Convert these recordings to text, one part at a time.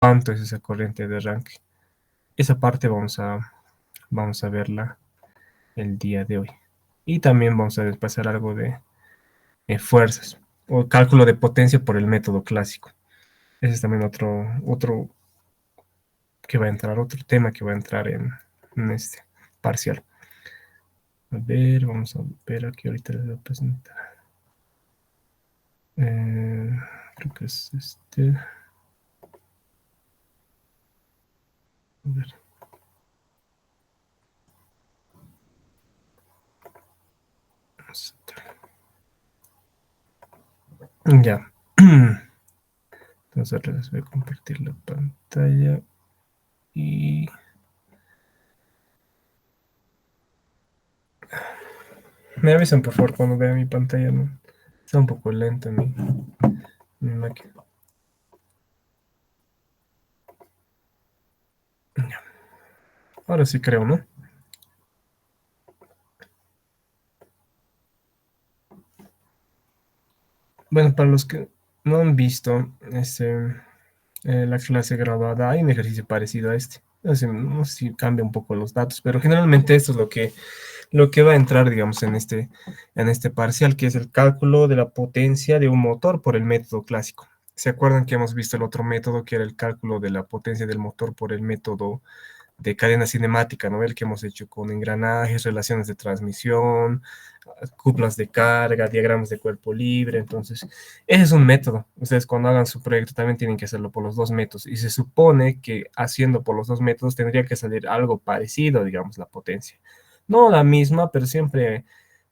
cuánto es esa corriente de arranque. Esa parte vamos a verla el día de hoy. Y también vamos a pasar algo de fuerzas o cálculo de potencia por el método clásico. Ese es también otro que va a entrar, otro tema que va a entrar en este parcial. A ver, vamos a ver aquí ahorita les voy a presentar. Creo que es este. A ver. Ya. Entonces les voy a compartir la pantalla y me avisan por favor cuando vean mi pantalla, ¿no? Está un poco lenta mi máquina. Ya. Ahora sí creo, ¿no? Bueno, para los que no han visto la clase grabada, hay un ejercicio parecido a este. No sé si cambia un poco los datos, pero generalmente esto es lo que va a entrar, digamos, en este parcial, que es el cálculo de la potencia de un motor por el método clásico. ¿Se acuerdan que hemos visto el otro método, que era el cálculo de la potencia del motor por el método de cadena cinemática, ¿no? El que hemos hecho con engranajes, relaciones de transmisión, cuplas de carga, diagramas de cuerpo libre. Entonces, ese es un método. Ustedes cuando hagan su proyecto también tienen que hacerlo por los dos métodos. Y se supone que haciendo por los dos métodos tendría que salir algo parecido, digamos, la potencia. No la misma, pero siempre,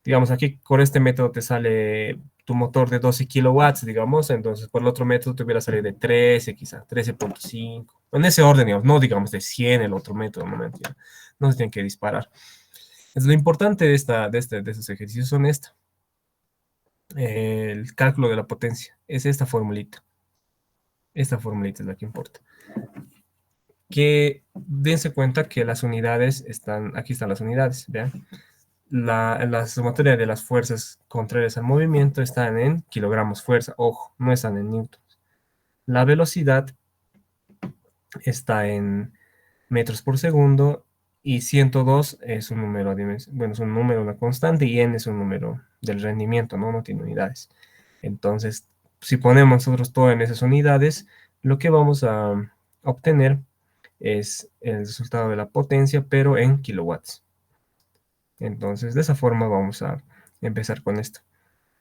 digamos, aquí con este método te sale tu motor de 12 kilowatts, digamos, entonces por el otro método te hubiera salido de 13, quizá 13.5. En ese orden, digamos, no digamos de 100 el otro método, no me entiendo. No se tienen que disparar. Es lo importante de estos ejercicios son esto. El cálculo de la potencia. Es esta formulita. Esta formulita es la que importa. Que dense cuenta que las unidades están, aquí están las unidades, ¿vean? La sumatoria de las fuerzas contrarias al movimiento están en kilogramos fuerza. Ojo, no están en newtons. La velocidad está en metros por segundo y 102 es un número, bueno, es un número, una constante, y n es un número del rendimiento, ¿no? No tiene unidades. Entonces, si ponemos nosotros todo en esas unidades, lo que vamos a obtener es el resultado de la potencia, pero en kilowatts. Entonces, de esa forma vamos a empezar con esto.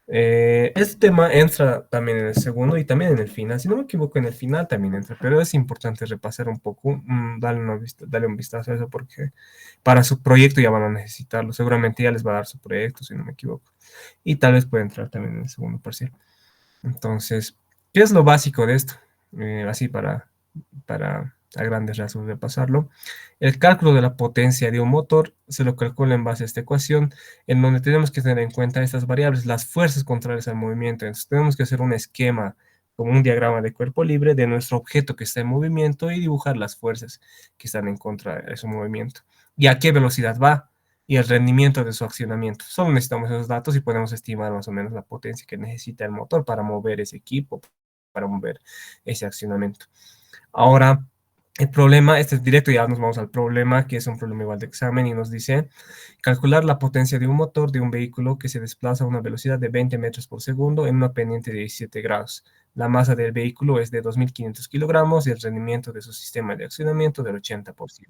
Este tema entra también en el segundo y también en el final. Si no me equivoco, en el final también entra, pero es importante repasar un poco, darle un vistazo a eso porque para su proyecto ya van a necesitarlo. Seguramente ya les va a dar su proyecto, si no me equivoco. Y tal vez puede entrar también en el segundo parcial. Entonces, ¿qué es lo básico de esto? Así para a grandes rasgos repasarlo. El cálculo de la potencia de un motor se lo calcula en base a esta ecuación, en donde tenemos que tener en cuenta estas variables, las fuerzas contrarias al movimiento. Entonces, tenemos que hacer un esquema, como un diagrama de cuerpo libre de nuestro objeto que está en movimiento y dibujar las fuerzas que están en contra de su movimiento. ¿Y a qué velocidad va? Y el rendimiento de su accionamiento. Solo necesitamos esos datos y podemos estimar más o menos la potencia que necesita el motor para mover ese equipo, para mover ese accionamiento. Ahora, el problema, este es directo, ya nos vamos al problema, que es un problema igual de examen, y nos dice calcular la potencia de un motor de un vehículo que se desplaza a una velocidad de 20 metros por segundo en una pendiente de 17 grados. La masa del vehículo es de 2.500 kilogramos y el rendimiento de su sistema de accionamiento del 80%.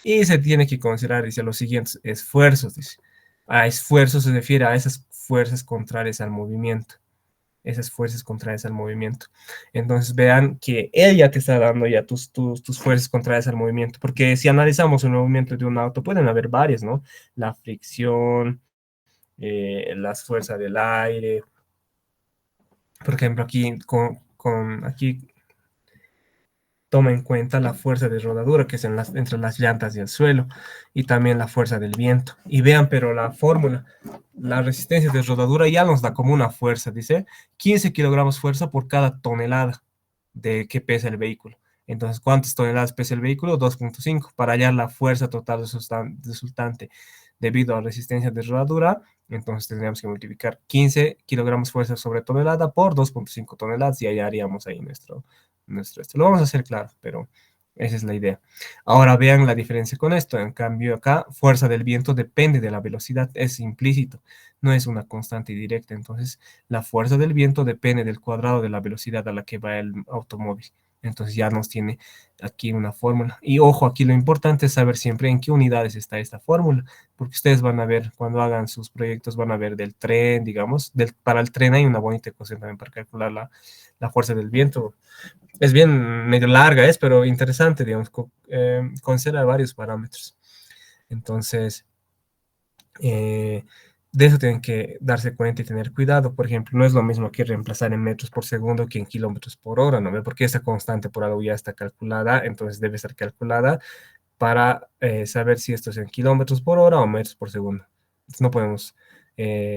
Y se tiene que considerar, dice, los siguientes esfuerzos, dice. A esfuerzos se refiere a esas fuerzas contrarias al movimiento. Esas fuerzas contrarias al movimiento. Entonces vean que él ya te está dando ya tus fuerzas contrarias al movimiento, porque si analizamos el movimiento de un auto, pueden haber varias, ¿no? La fricción, las fuerzas del aire. Por ejemplo, aquí aquí toma en cuenta la fuerza de rodadura que es entre las llantas y el suelo, y también la fuerza del viento. Y vean, pero la fórmula, la resistencia de rodadura ya nos da como una fuerza, dice 15 kilogramos fuerza por cada tonelada de que pesa el vehículo. Entonces, ¿cuántas toneladas pesa el vehículo? 2.5. Para hallar la fuerza total resultante debido a la resistencia de rodadura, entonces tendríamos que multiplicar 15 kilogramos fuerza sobre tonelada por 2.5 toneladas y hallaríamos ahí nuestro esto. Lo vamos a hacer claro, pero esa es la idea. Ahora vean la diferencia con esto. En cambio acá, fuerza del viento depende de la velocidad, es implícito, no es una constante y directa. Entonces, la fuerza del viento depende del cuadrado de la velocidad a la que va el automóvil. Entonces ya nos tiene aquí una fórmula. Y ojo, aquí lo importante es saber siempre en qué unidades está esta fórmula, porque ustedes van a ver, cuando hagan sus proyectos, van a ver del tren, digamos, para el tren hay una bonita ecuación también para calcular la fuerza del viento. Es bien medio larga, pero interesante, digamos, considera varios parámetros. Entonces, eh, de eso tienen que darse cuenta y tener cuidado. Por ejemplo, no es lo mismo que reemplazar en metros por segundo que en kilómetros por hora, ¿no ve? Porque esa constante por algo ya está calculada, entonces debe estar calculada para saber si esto es en kilómetros por hora o metros por segundo. Entonces, no podemos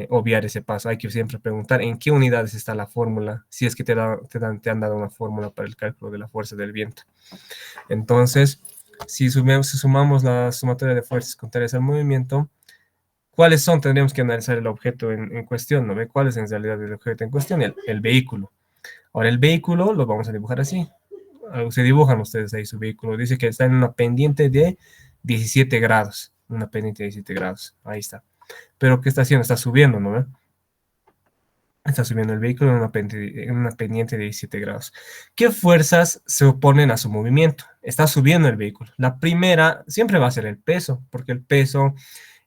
obviar ese paso. Hay que siempre preguntar en qué unidades está la fórmula, si es que te han dado una fórmula para el cálculo de la fuerza del viento. Entonces, si sumamos la sumatoria de fuerzas contrarias al movimiento, ¿cuáles son? Tendríamos que analizar el objeto en cuestión, ¿no ve? ¿Cuál es en realidad el objeto en cuestión? El vehículo. Ahora, el vehículo lo vamos a dibujar así. Se dibujan ustedes ahí su vehículo. Dice que está en una pendiente de 17 grados. Una pendiente de 17 grados. Ahí está. Pero ¿qué está haciendo? Está subiendo, ¿no ve? Está subiendo el vehículo en una pendiente de 17 grados. ¿Qué fuerzas se oponen a su movimiento? Está subiendo el vehículo. La primera siempre va a ser el peso, porque el peso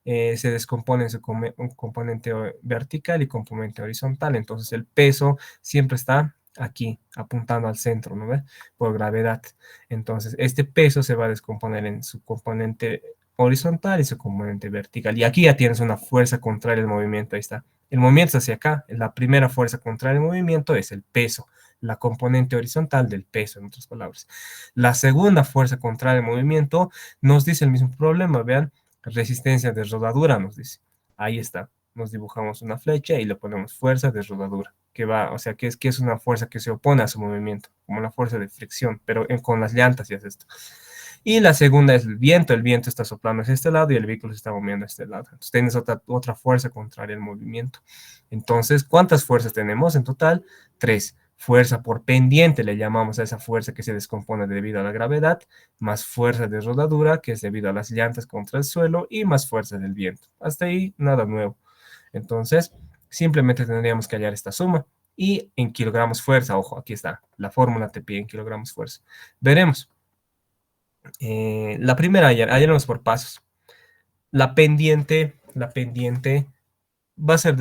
se descompone en su un componente vertical y componente horizontal. Entonces el peso siempre está aquí, apuntando al centro, ¿no ve? Por gravedad. Entonces este peso se va a descomponer en su componente horizontal y su componente vertical. Y aquí ya tienes una fuerza contraria al movimiento, ahí está. El movimiento hacia acá, la primera fuerza contraria al movimiento es el peso, la componente horizontal del peso, en otras palabras. La segunda fuerza contraria al movimiento nos dice el mismo problema, vean, resistencia de rodadura, nos dice. Ahí está. Nos dibujamos una flecha y le ponemos fuerza de rodadura, que va, o sea, que es una fuerza que se opone a su movimiento, como la fuerza de fricción, pero con las llantas y hace esto. Y la segunda es el viento está soplando hacia este lado y el vehículo se está moviendo a este lado. Entonces tienes otra fuerza contraria al movimiento. Entonces, ¿cuántas fuerzas tenemos en total? Tres. Fuerza por pendiente, le llamamos a esa fuerza que se descompone debido a la gravedad, más fuerza de rodadura, que es debido a las llantas contra el suelo, y más fuerza del viento. Hasta ahí, nada nuevo. Entonces, simplemente tendríamos que hallar esta suma. Y en kilogramos fuerza, ojo, aquí está, la fórmula te pide en kilogramos fuerza. Veremos. La primera, hallaremos por pasos. La pendiente va a ser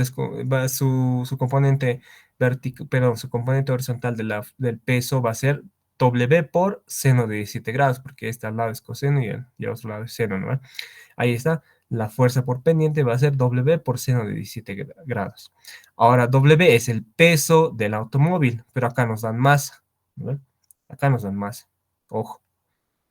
su componente vertical, perdón, su componente horizontal del peso va a ser W por seno de 17 grados, porque este al lado es coseno y el otro lado es seno, ¿no? Ahí está. La fuerza por pendiente va a ser W por seno de 17 grados. Ahora, W es el peso del automóvil, pero acá nos dan masa, ¿no? Acá nos dan masa. Ojo.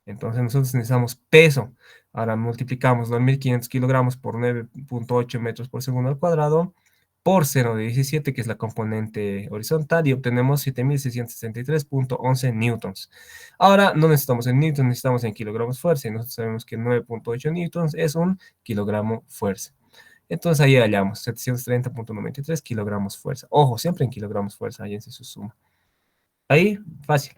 Entonces nosotros necesitamos peso. Ahora multiplicamos 2.500 kilogramos por 9.8 metros por segundo al cuadrado por seno de 17, que es la componente horizontal, y obtenemos 7.663.11 newtons. Ahora no necesitamos en newtons, necesitamos en kilogramos fuerza, y nosotros sabemos que 9.8 newtons es un kilogramo fuerza. Entonces ahí hallamos 730.93 kilogramos fuerza. Ojo, siempre en kilogramos fuerza, ahí en su suma. Ahí, fácil.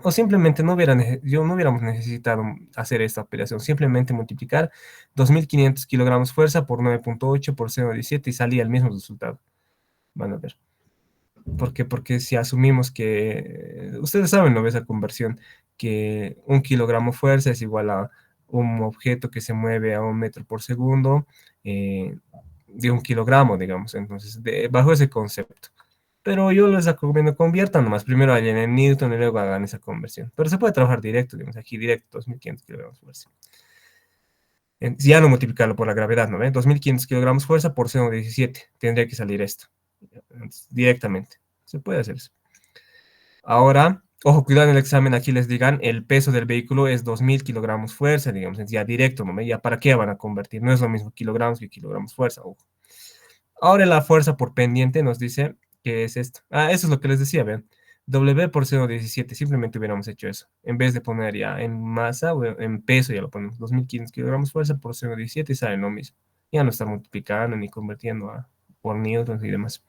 O simplemente no hubiéramos necesitado hacer esta operación, simplemente multiplicar 2.500 kilogramos fuerza por 9.8 por 0.17 y salía el mismo resultado. Van a ver. ¿Por qué? Porque si asumimos que, ustedes saben, ¿no? Esa conversión, que un kilogramo fuerza es igual a un objeto que se mueve a 1 metro por segundo de 1 kilogramo, digamos. Entonces, bajo ese concepto. Pero yo les recomiendo conviertan nomás. Primero hallen en Newton y luego hagan esa conversión. Pero se puede trabajar directo, digamos, aquí directo, 2.500 kilogramos fuerza. Ya no multiplicarlo por la gravedad, ¿no ven? 2.500 kilogramos fuerza por seno de 17. Tendría que salir esto. Directamente. Se puede hacer eso. Ahora, ojo, cuidado en el examen, aquí les digan, el peso del vehículo es 2.000 kilogramos fuerza, digamos, ya directo, ¿no? ¿Ya para qué van a convertir? No es lo mismo kilogramos que kilogramos fuerza, ojo. Ahora la fuerza por pendiente nos dice que es esto. Eso es lo que les decía, vean. W por 0.17, simplemente hubiéramos hecho eso. En vez de poner ya en masa o en peso, ya lo ponemos. 2.500 kilogramos fuerza por 0.17 y sale lo mismo. Ya no está multiplicando ni convirtiendo por newtons y demás.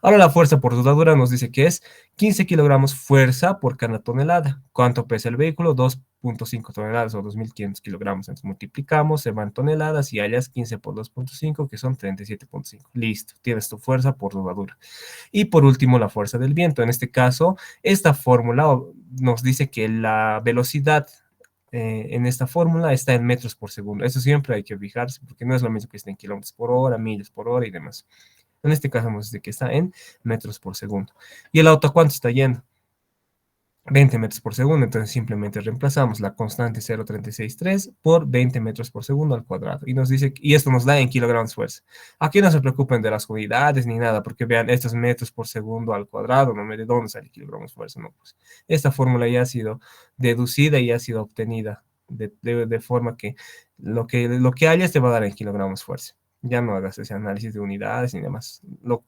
Ahora la fuerza por soldadura nos dice que es 15 kilogramos fuerza por cada tonelada. ¿Cuánto pesa el vehículo? 2.5 toneladas o 2.500 kilogramos. Entonces multiplicamos, se van toneladas y hallas 15 por 2.5 que son 37.5. Listo, tienes tu fuerza por soldadura. Y por último, la fuerza del viento. En este caso, esta fórmula nos dice que la velocidad en esta fórmula está en metros por segundo. Eso siempre hay que fijarse porque no es lo mismo que esté en kilómetros por hora, millas por hora y demás. En este caso nos dice que está en metros por segundo. ¿Y el auto cuánto está yendo? 20 metros por segundo, entonces simplemente reemplazamos la constante 0,363 por 20 metros por segundo al cuadrado. Y nos dice, y esto nos da en kilogramos fuerza. Aquí no se preocupen de las unidades ni nada, porque vean, estos metros por segundo al cuadrado, no me de dónde sale kilogramos fuerza, no, pues. Esta fórmula ya ha sido deducida y ha sido obtenida de forma que lo que hayas te va a dar en kilogramos fuerza. Ya no hagas ese análisis de unidades ni demás.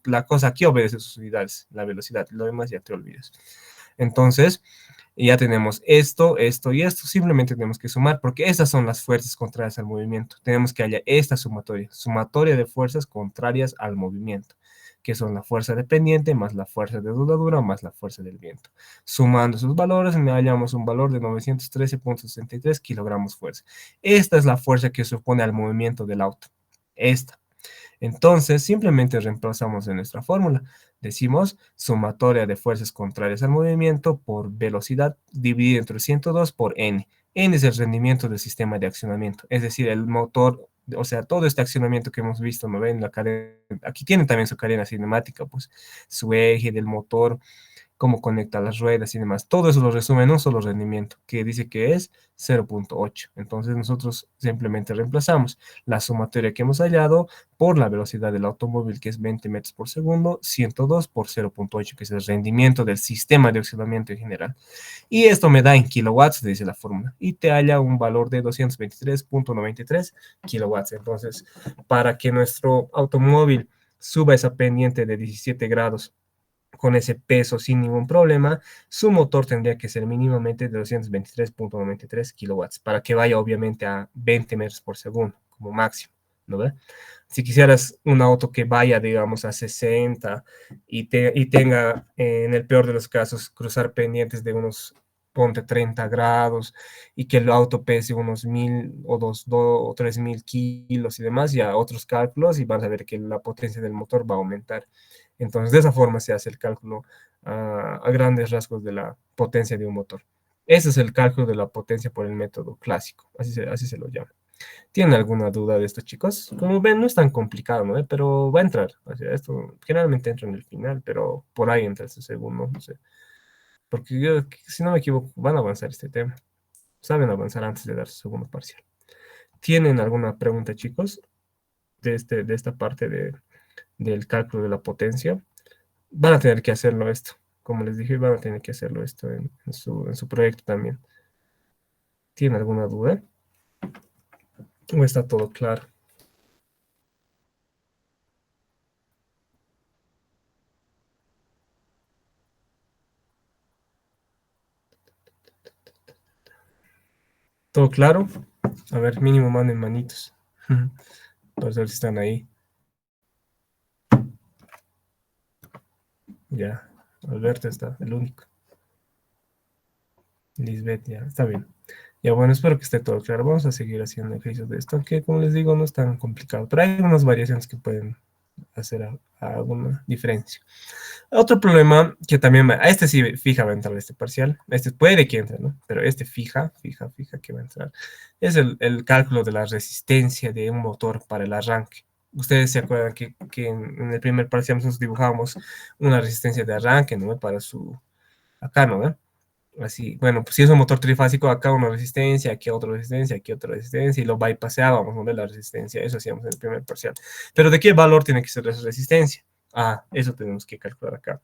La cosa aquí obedece sus unidades, la velocidad, lo demás ya te olvidas. Entonces, ya tenemos esto, esto y esto. Simplemente tenemos que sumar porque esas son las fuerzas contrarias al movimiento. Tenemos que hallar esta sumatoria de fuerzas contrarias al movimiento, que son la fuerza dependiente más la fuerza de soldadura más la fuerza del viento. Sumando esos valores, hallamos un valor de 913.63 kilogramos fuerza. Esta es la fuerza que se opone al movimiento del auto. Esta. Entonces, simplemente reemplazamos en nuestra fórmula. Decimos sumatoria de fuerzas contrarias al movimiento por velocidad dividido entre 102 por n. N es el rendimiento del sistema de accionamiento, es decir, el motor, o sea, todo este accionamiento que hemos visto, ¿no ven? La cadena, aquí tienen también su cadena cinemática, pues su eje del motor, cómo conecta las ruedas y demás. Todo eso lo resume en un solo rendimiento, que dice que es 0.8. Entonces nosotros simplemente reemplazamos la sumatoria que hemos hallado por la velocidad del automóvil, que es 20 metros por segundo, 102 por 0.8, que es el rendimiento del sistema de accionamiento en general. Y esto me da en kilowatts, dice la fórmula, y te halla un valor de 223.93 kilowatts. Entonces, para que nuestro automóvil suba esa pendiente de 17 grados con ese peso sin ningún problema, su motor tendría que ser mínimamente de 223.93 kilowatts para que vaya obviamente a 20 metros por segundo como máximo, ¿no ve? Si quisieras un auto que vaya, digamos, a 60 y tenga, en el peor de los casos, cruzar pendientes de unos, ponte 30 grados y que el auto pese unos 1.000 o 3.000 kilos y demás, ya otros cálculos y vas a ver que la potencia del motor va a aumentar. Entonces, de esa forma se hace el cálculo a grandes rasgos de la potencia de un motor. Ese es el cálculo de la potencia por el método clásico, así se lo llama. ¿Tienen alguna duda de esto, chicos? Como ven, no es tan complicado, ¿no? Pero va a entrar. O sea, esto generalmente entra en el final, pero por ahí entra este segundo, no sé. Porque yo, si no me equivoco, van a avanzar este tema. Saben avanzar antes de dar su segundo parcial. ¿Tienen alguna pregunta, chicos, de esta parte del cálculo de la potencia? Van a tener que hacerlo esto. Como les dije, van a tener que hacerlo esto en su proyecto también. ¿Tienen alguna duda? ¿O está todo claro? ¿Todo claro? A ver, mínimo manden manitos. Para ver si están ahí. Ya. Alberto está, el único. Lisbeth, ya. Está bien. Ya, bueno, espero que esté todo claro. Vamos a seguir haciendo ejercicios de esto, que como les digo, no es tan complicado. Pero hay unas variaciones que pueden hacer alguna diferencia. Otro problema que también a este sí fija va a entrar este parcial. Este puede que entre, ¿no? Pero este fija que va a entrar. Es el cálculo de la resistencia de un motor para el arranque. Ustedes se acuerdan que en el primer parcial nosotros dibujábamos una resistencia de arranque, ¿no? Para acá, ¿no? Así, bueno, pues si es un motor trifásico, acá una resistencia, aquí otra resistencia, y lo bypaseábamos, ¿no? De la resistencia, eso hacíamos en el primer parcial. Pero ¿de qué valor tiene que ser esa resistencia? Ah, eso tenemos que calcular acá.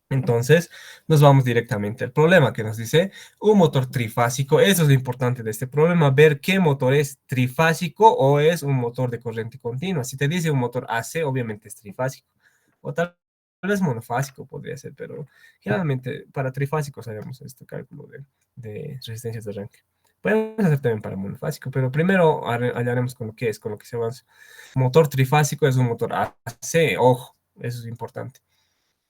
Entonces, nos vamos directamente al problema que nos dice un motor trifásico. Eso es lo importante de este problema, ver qué motor es trifásico o es un motor de corriente continua. Si te dice un motor AC, obviamente es trifásico. O tal vez monofásico podría ser, pero generalmente para trifásicos haremos este cálculo de resistencias de arranque. Podemos hacer también para monofásico, pero primero hallaremos con lo que es, con lo que se avanza. Motor trifásico es un motor AC, ojo. Eso es importante.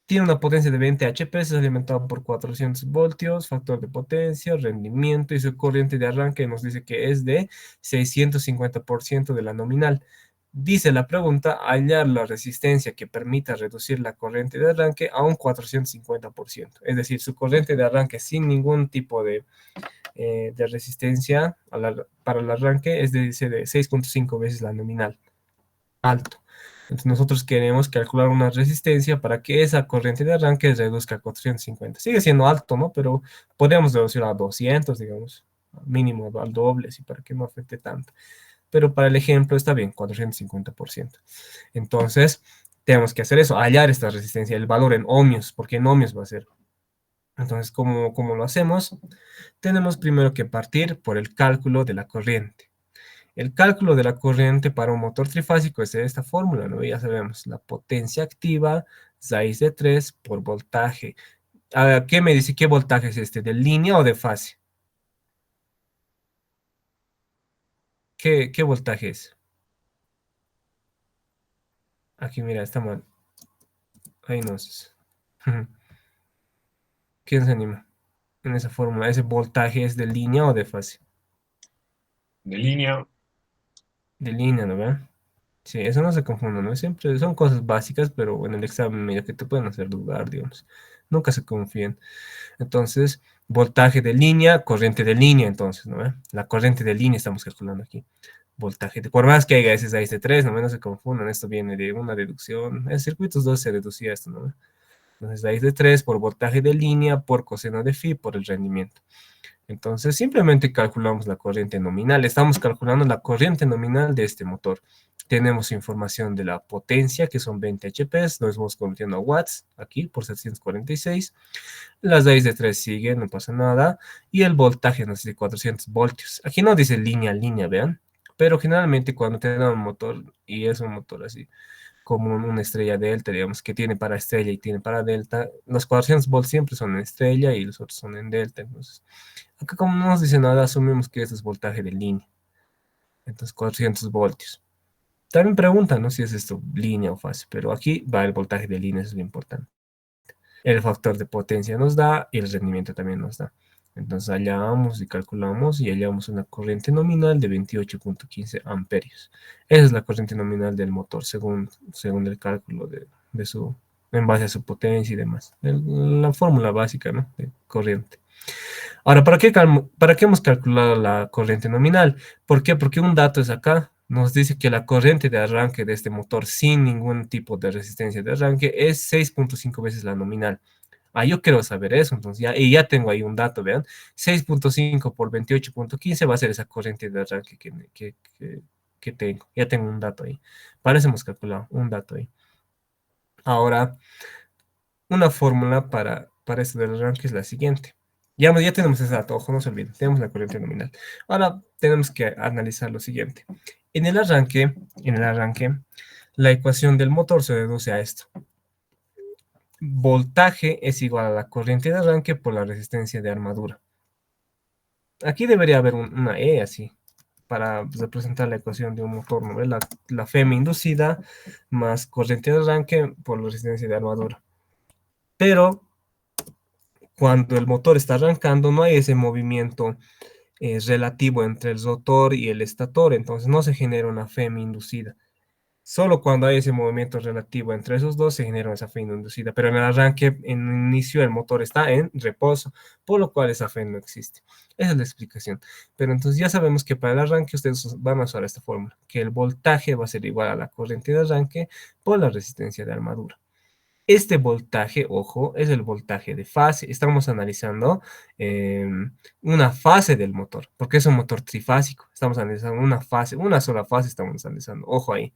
Tiene una potencia de 20 HP, es alimentado por 400 voltios, factor de potencia, rendimiento y su corriente de arranque nos dice que es de 650% de la nominal. Dice la pregunta, hallar la resistencia que permita reducir la corriente de arranque a un 450%. Es decir, su corriente de arranque sin ningún tipo de resistencia para el arranque es de 6.5 veces la nominal. Alto. Entonces nosotros queremos calcular una resistencia para que esa corriente de arranque reduzca a 450. Sigue siendo alto, ¿no? Pero podríamos reducir a 200, digamos, mínimo al doble, así para que no afecte tanto. Pero para el ejemplo está bien, 450%. Entonces, tenemos que hacer eso, hallar esta resistencia, el valor en ohmios, porque en ohmios va a ser. Entonces, ¿cómo lo hacemos? Tenemos primero que partir por el cálculo de la corriente. El cálculo de la corriente para un motor trifásico es de esta fórmula, ¿no? Ya sabemos, la potencia activa, raíz de 3 por voltaje. A ver, ¿qué me dice? ¿Qué voltaje es este? ¿De línea o de fase? ¿Qué voltaje es? Aquí, mira, está mal. Ahí no es. ¿Quién se anima? En esa fórmula, ¿ese voltaje es de línea o de fase? De línea. De línea, ¿no ve? Sí, eso no se confunda, ¿no? Siempre son cosas básicas, pero en el examen medio que te pueden hacer dudar, digamos. Nunca se confíen. Entonces, voltaje de línea, corriente de línea, entonces, ¿no ve? La corriente de línea estamos calculando aquí. Voltaje, por más que haya ese 6 de 3, no se confundan, esto viene de una deducción. En circuitos 2 se deducía esto, ¿no ve? Entonces, raíz de 3 por voltaje de línea por coseno de phi por el rendimiento. Entonces, simplemente calculamos la corriente nominal. Estamos calculando la corriente nominal de este motor. Tenemos información de la potencia, que son 20 HP, lo estamos convirtiendo a watts, aquí por 746. Las raíz de 3 siguen, no pasa nada. Y el voltaje nos dice 400 voltios. Aquí no dice línea a línea, vean. Pero generalmente cuando tenemos un motor, y es un motor así, como una estrella delta, digamos, que tiene para estrella y tiene para delta, los 400 volts siempre son en estrella y los otros son en delta. Entonces, acá como no nos dice nada, asumimos que este es voltaje de línea. Entonces, 400 voltios. También preguntan, ¿no? Si es esto línea o fase, pero aquí va el voltaje de línea, eso es lo importante. El factor de potencia nos da y el rendimiento también nos da. Entonces allá vamos y calculamos y hallamos una corriente nominal de 28.15 amperios. Esa es la corriente nominal del motor según el cálculo en base a su potencia y demás. La fórmula básica, ¿no? De corriente. Ahora, ¿para qué hemos calculado la corriente nominal? ¿Por qué? Porque un dato es acá. Nos dice que la corriente de arranque de este motor sin ningún tipo de resistencia de arranque es 6.5 veces la nominal. Ah, yo quiero saber eso, entonces ya tengo ahí un dato, vean. 6.5 por 28.15 va a ser esa corriente de arranque que tengo. Ya tengo un dato ahí. Para eso hemos calculado un dato ahí. Ahora, una fórmula para esto del arranque es la siguiente. Ya tenemos ese dato, ojo, no se olviden, tenemos la corriente nominal. Ahora tenemos que analizar lo siguiente. En el arranque, la ecuación del motor se reduce a esto. Voltaje es igual a la corriente de arranque por la resistencia de armadura. Aquí debería haber una E así, para representar la ecuación de un motor, ¿no? La Fm inducida más corriente de arranque por la resistencia de armadura. Pero cuando el motor está arrancando, no hay ese movimiento relativo entre el rotor y el estator, entonces no se genera una Fm inducida. Solo cuando hay ese movimiento relativo entre esos dos se genera esa Fm inducida, pero en el arranque, en el inicio, el motor está en reposo, por lo cual esa Fm no existe. Esa es la explicación. Pero entonces ya sabemos que para el arranque ustedes van a usar esta fórmula, que el voltaje va a ser igual a la corriente de arranque por la resistencia de armadura. Este voltaje, ojo, es el voltaje de fase. Estamos analizando una fase del motor, porque es un motor trifásico. Estamos analizando una fase, una sola fase estamos analizando. Ojo ahí.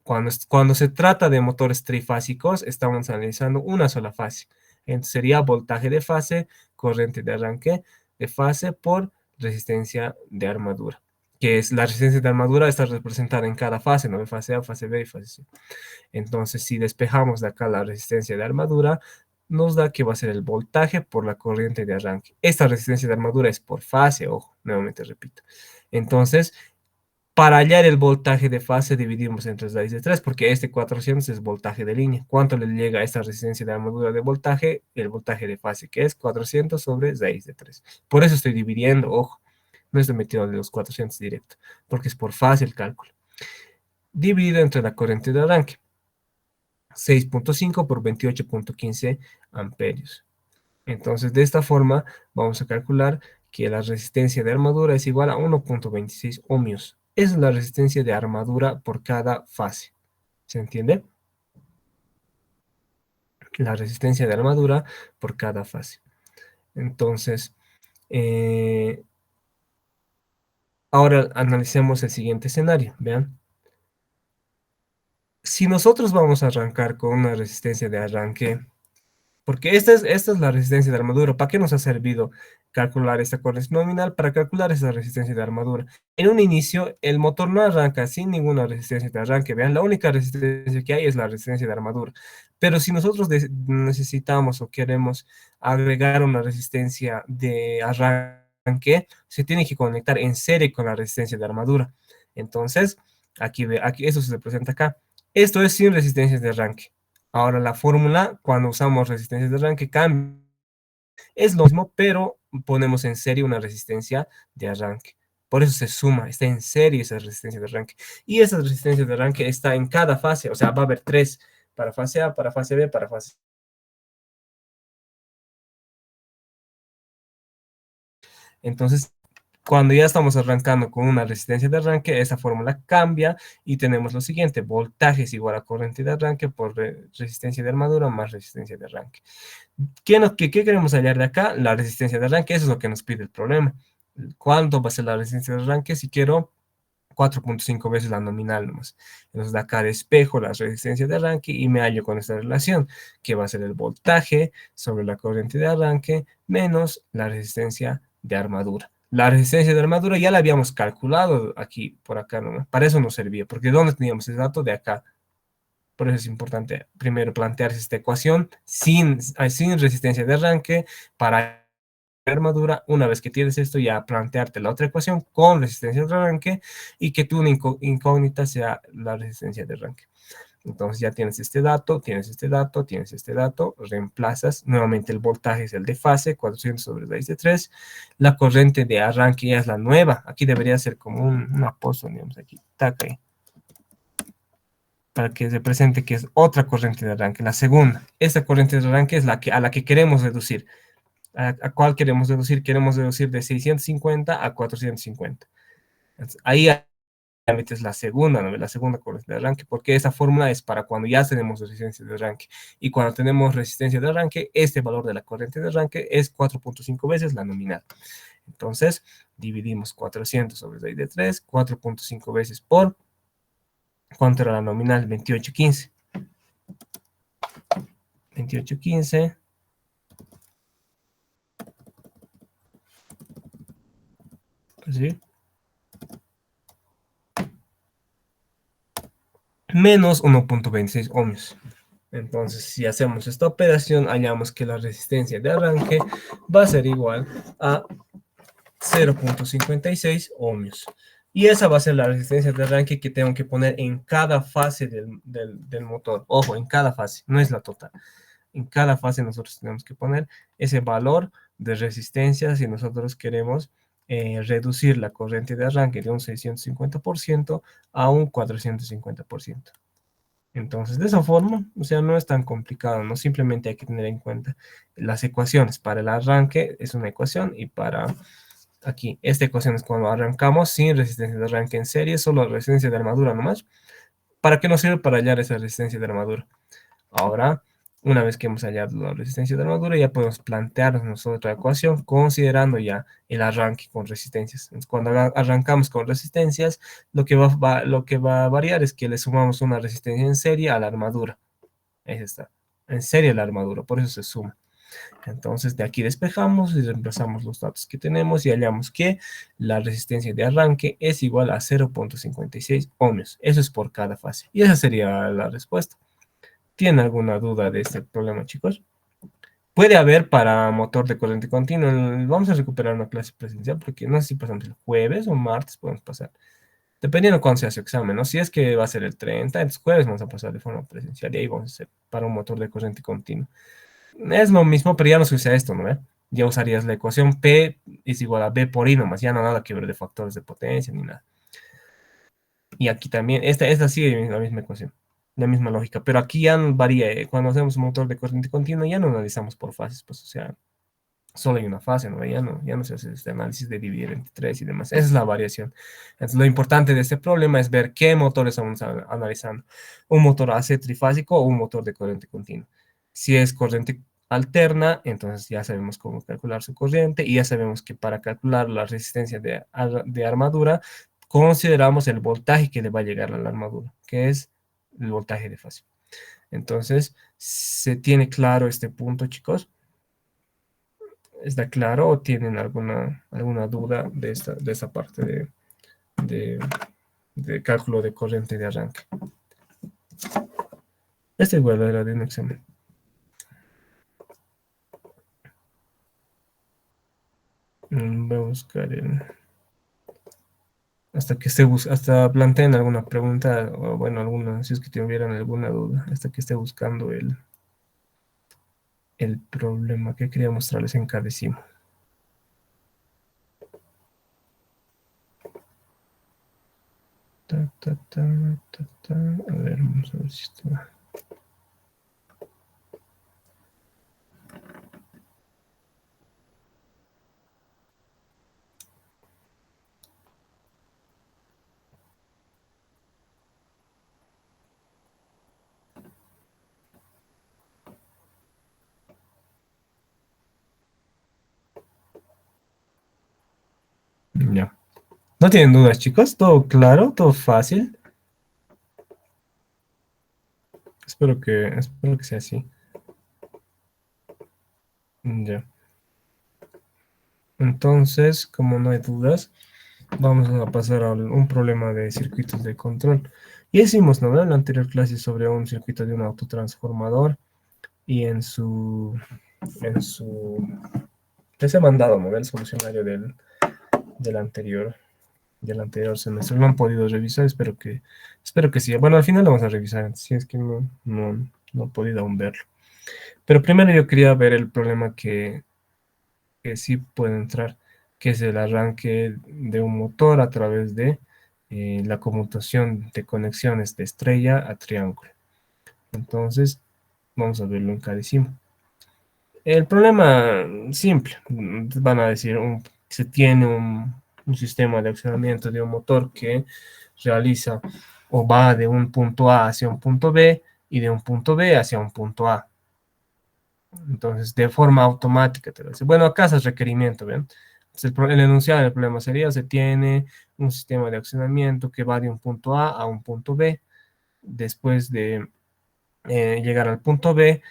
Cuando se trata de motores trifásicos, estamos analizando una sola fase. Entonces sería voltaje de fase, corriente de arranque de fase por resistencia de armadura. Que es la resistencia de armadura está representada en cada fase, ¿no? Fase A, fase B y fase C. Entonces, si despejamos de acá la resistencia de armadura, nos da que va a ser el voltaje por la corriente de arranque. Esta resistencia de armadura es por fase, ojo, nuevamente repito. Entonces, Para hallar el voltaje de fase dividimos entre raíz de 3, porque este 400 es voltaje de línea. ¿Cuánto le llega a esta resistencia de armadura de voltaje? El voltaje de fase, que es 400 sobre raíz de 3. Por eso estoy dividiendo, ojo, no estoy metiendo de los 400 directo, porque es por fase el cálculo. Dividido entre la corriente de arranque, 6.5 por 28.15 amperios. Entonces, de esta forma, vamos a calcular que la resistencia de armadura es igual a 1.26 ohmios. Es la resistencia de armadura por cada fase. ¿Se entiende? La resistencia de armadura por cada fase. Entonces, ahora analicemos el siguiente escenario. Vean. Si nosotros vamos a arrancar con una resistencia de arranque, porque esta es la resistencia de armadura. ¿Para qué nos ha servido calcular esta corriente nominal? Para calcular esa resistencia de armadura. En un inicio, el motor no arranca sin ninguna resistencia de arranque. Vean, la única resistencia que hay es la resistencia de armadura. Pero si nosotros necesitamos o queremos agregar una resistencia de arranque, se tiene que conectar en serie con la resistencia de armadura. Entonces, aquí eso se presenta acá. Esto es sin resistencias de arranque. Ahora la fórmula, cuando usamos resistencias de arranque, cambia. Es lo mismo, pero ponemos en serie una resistencia de arranque. Por eso se suma, está en serie esa resistencia de arranque. Y esa resistencia de arranque está en cada fase, o sea, va a haber 3 para fase A, para fase B, para fase C. Entonces, cuando ya estamos arrancando con una resistencia de arranque, esa fórmula cambia y tenemos lo siguiente: voltaje es igual a corriente de arranque por resistencia de armadura más resistencia de arranque. ¿Qué queremos hallar de acá? La resistencia de arranque, eso es lo que nos pide el problema. ¿Cuánto va a ser la resistencia de arranque? Si quiero 4.5 veces la nominal nomás. Entonces de acá despejo la resistencia de arranque y me hallo con esta relación, que va a ser el voltaje sobre la corriente de arranque menos la resistencia de armadura. La resistencia de armadura ya la habíamos calculado aquí, por acá nomás. Para eso nos servía, porque ¿dónde teníamos ese dato? De acá. Por eso es importante primero plantearse esta ecuación sin resistencia de arranque para armadura. Una vez que tienes esto, ya plantearte la otra ecuación con resistencia de arranque y que tu incógnita sea la resistencia de arranque. Entonces ya tienes este dato, tienes este dato, tienes este dato, reemplazas. Nuevamente el voltaje es el de fase, 400 sobre raíz de 3. La corriente de arranque ya es la nueva. Aquí debería ser como una pozo, digamos, aquí, taca ahí, para que se presente que es otra corriente de arranque, la segunda. Esta corriente de arranque es a la que queremos reducir. ¿A cuál queremos reducir? Queremos reducir de 650 a 450. Entonces, ahí metes la segunda, ¿no? La segunda corriente de arranque, porque esa fórmula es para cuando ya tenemos resistencia de arranque. Y cuando tenemos resistencia de arranque, este valor de la corriente de arranque es 4.5 veces la nominal. Entonces, dividimos 400 sobre raíz de 3, 4.5 veces por, ¿cuánto era la nominal? 28.15. 28.15. ¿Sí? Menos 1.26 ohmios. Entonces, si hacemos esta operación, hallamos que la resistencia de arranque va a ser igual a 0.56 ohmios. Y esa va a ser la resistencia de arranque que tengo que poner en cada fase del motor. Ojo, en cada fase, no es la total. En cada fase nosotros tenemos que poner ese valor de resistencia si nosotros queremos reducir la corriente de arranque de un 650% a un 450%. Entonces, de esa forma, o sea, no es tan complicado, ¿no? Simplemente hay que tener en cuenta las ecuaciones. Para el arranque es una ecuación y para aquí, esta ecuación es cuando arrancamos sin resistencia de arranque en serie, solo resistencia de armadura nomás. ¿Para qué nos sirve? Para hallar esa resistencia de armadura. Ahora, una vez que hemos hallado la resistencia de armadura, ya podemos plantearnos otra ecuación considerando ya el arranque con resistencias. Entonces, cuando arrancamos con resistencias, lo que va a variar es que le sumamos una resistencia en serie a la armadura. Ahí está. En serie a la armadura, por eso se suma. Entonces, de aquí despejamos y reemplazamos los datos que tenemos y hallamos que la resistencia de arranque es igual a 0.56 ohmios. Eso es por cada fase. Y esa sería la respuesta. ¿Tienen alguna duda de este problema, chicos? Puede haber para motor de corriente continua. Vamos a recuperar una clase presencial porque no sé si pasamos el jueves o martes podemos pasar. dependiendo cuándo sea su examen, ¿no? Si es que va a ser el 30, el jueves vamos a pasar de forma presencial y ahí vamos a hacer para un motor de corriente continua. Es lo mismo, pero ya no se usa esto, ¿no? Ya usarías la ecuación P es igual a B por I nomás, ya no nada que ver de factores de potencia ni nada. Y aquí también, esta sigue la misma ecuación, la misma lógica, pero aquí ya no varía. Cuando hacemos un motor de corriente continua ya no analizamos por fases, pues o sea, solo hay una fase, ¿no? Ya no se hace este análisis de dividir entre tres y demás. Esa es la variación. Entonces, lo importante de este problema es ver qué motores estamos analizando. ¿Un motor AC trifásico o un motor de corriente continua? Si es corriente alterna, entonces ya sabemos cómo calcular su corriente y ya sabemos que para calcular la resistencia de armadura, consideramos el voltaje que le va a llegar a la armadura, que es el voltaje de fase. Entonces, ¿se tiene claro este punto, chicos? ¿Está claro o tienen alguna duda de esta parte de, de cálculo de corriente de arranque? Esta igual era de un examen. Voy a buscar hasta que hasta planteen alguna pregunta, o bueno, alguna, si es que tuvieran alguna duda, hasta que esté buscando el problema que quería mostrarles en cada decimo. A ver, vamos a ver si está. Ya. ¿No tienen dudas, chicos? ¿Todo claro? ¿Todo fácil? Espero que sea así. Ya. Entonces, como no hay dudas, vamos a pasar a un problema de circuitos de control. Ya hicimos, ¿no? En la anterior clase sobre un circuito de un autotransformador y en su, ese mandado, ¿no? El solucionario del anterior, del anterior semestre. ¿Lo han podido revisar? Espero que sí. Bueno, al final lo vamos a revisar, si es que no he podido aún verlo. Pero primero yo quería ver el problema que sí puede entrar, que es el arranque de un motor a través de la conmutación de conexiones de estrella a triángulo. Entonces, vamos a verlo encarecimo. El problema simple, van a decir, se tiene un sistema de accionamiento de un motor que realiza o va de un punto A hacia un punto B y de un punto B hacia un punto A. Entonces, de forma automática te lo dice. Bueno, acá es el requerimiento, ¿ven? Entonces, el enunciado del problema sería, se tiene un sistema de accionamiento que va de un punto A un punto B. Después de llegar al punto B,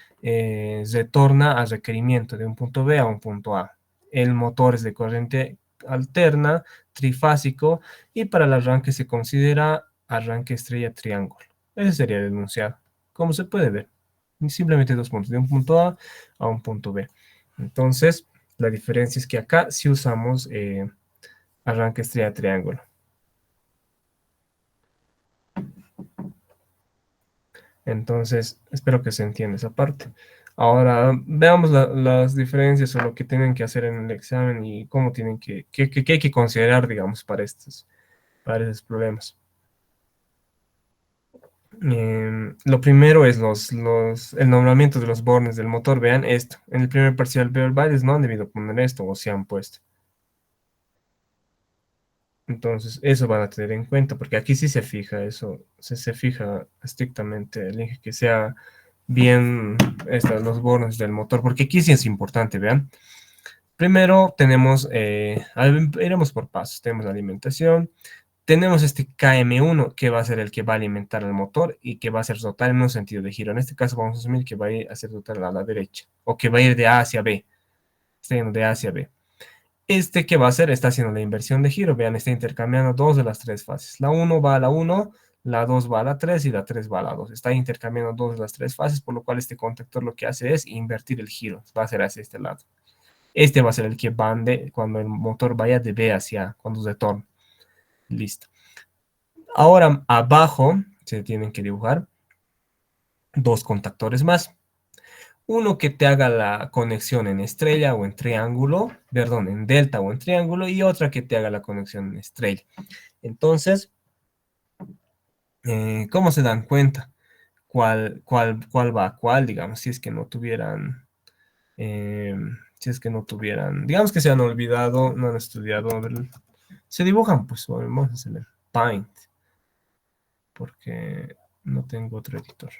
retorna al requerimiento de un punto B a un punto A. El motor es de corriente alterna, trifásico, y para el arranque se considera arranque estrella triángulo. Ese sería el enunciado. Como se puede ver, simplemente dos puntos, de un punto a un punto B. Entonces, la diferencia es que acá sí usamos arranque estrella triángulo. Entonces, espero que se entienda esa parte. Ahora, veamos las diferencias o lo que tienen que hacer en el examen y cómo tienen qué hay que considerar, digamos, para estos problemas. Lo primero es el nombramiento de los bornes del motor. Vean esto. En el primer parcial veo el varios no han debido poner esto o se han puesto. Entonces, eso van a tener en cuenta, porque aquí sí se fija eso, se fija estrictamente el eje que sea bien los bornes del motor, porque aquí sí es importante, vean. Primero tenemos, iremos por pasos, tenemos la alimentación, tenemos este KM1 que va a ser el que va a alimentar al motor y que va a ser total en un sentido de giro. En este caso vamos a asumir que va a ir a ser total a la derecha, o que va a ir de A hacia B, está yendo de A hacia B. Este que va a hacer está haciendo la inversión de giro. Vean, está intercambiando dos de las tres fases. La 1 va a la 1, la 2 va a la 3 y la 3 va a la 2. Está intercambiando dos de las tres fases, por lo cual este contactor lo que hace es invertir el giro. Va a ser hacia este lado. Este va a ser el que bande cuando el motor vaya de B hacia A, cuando retorne. Listo. Ahora abajo se tienen que dibujar dos contactores más. Uno que te haga la conexión en estrella o en triángulo, perdón, en delta o en triángulo, y otra que te haga la conexión en estrella. Entonces, ¿cómo se dan cuenta? ¿Cuál va a cuál, digamos, si es que no tuvieran, digamos que se han olvidado, no han estudiado, a ver, se dibujan, pues, vamos a hacerle Paint, porque no tengo otro editor.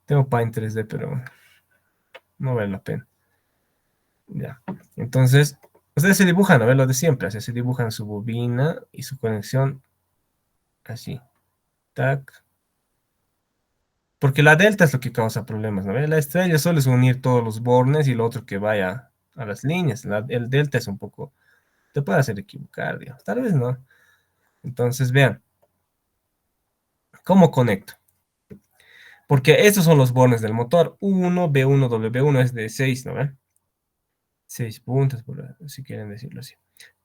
Tengo Paint 3D, pero no vale la pena. Ya. Entonces, ustedes se dibujan, a ver lo de siempre, así se dibujan su bobina y su conexión así. Tac. Porque la delta es lo que causa problemas, ¿no? La estrella solo es unir todos los bornes y lo otro que vaya a las líneas. El delta es un poco, te puede hacer equivocar, digamos. Tal vez no. Entonces, vean, ¿cómo conecto? Porque estos son los bornes del motor. U1, B1, W1 es de 6, ¿no ven? 6 puntos, si quieren decirlo así.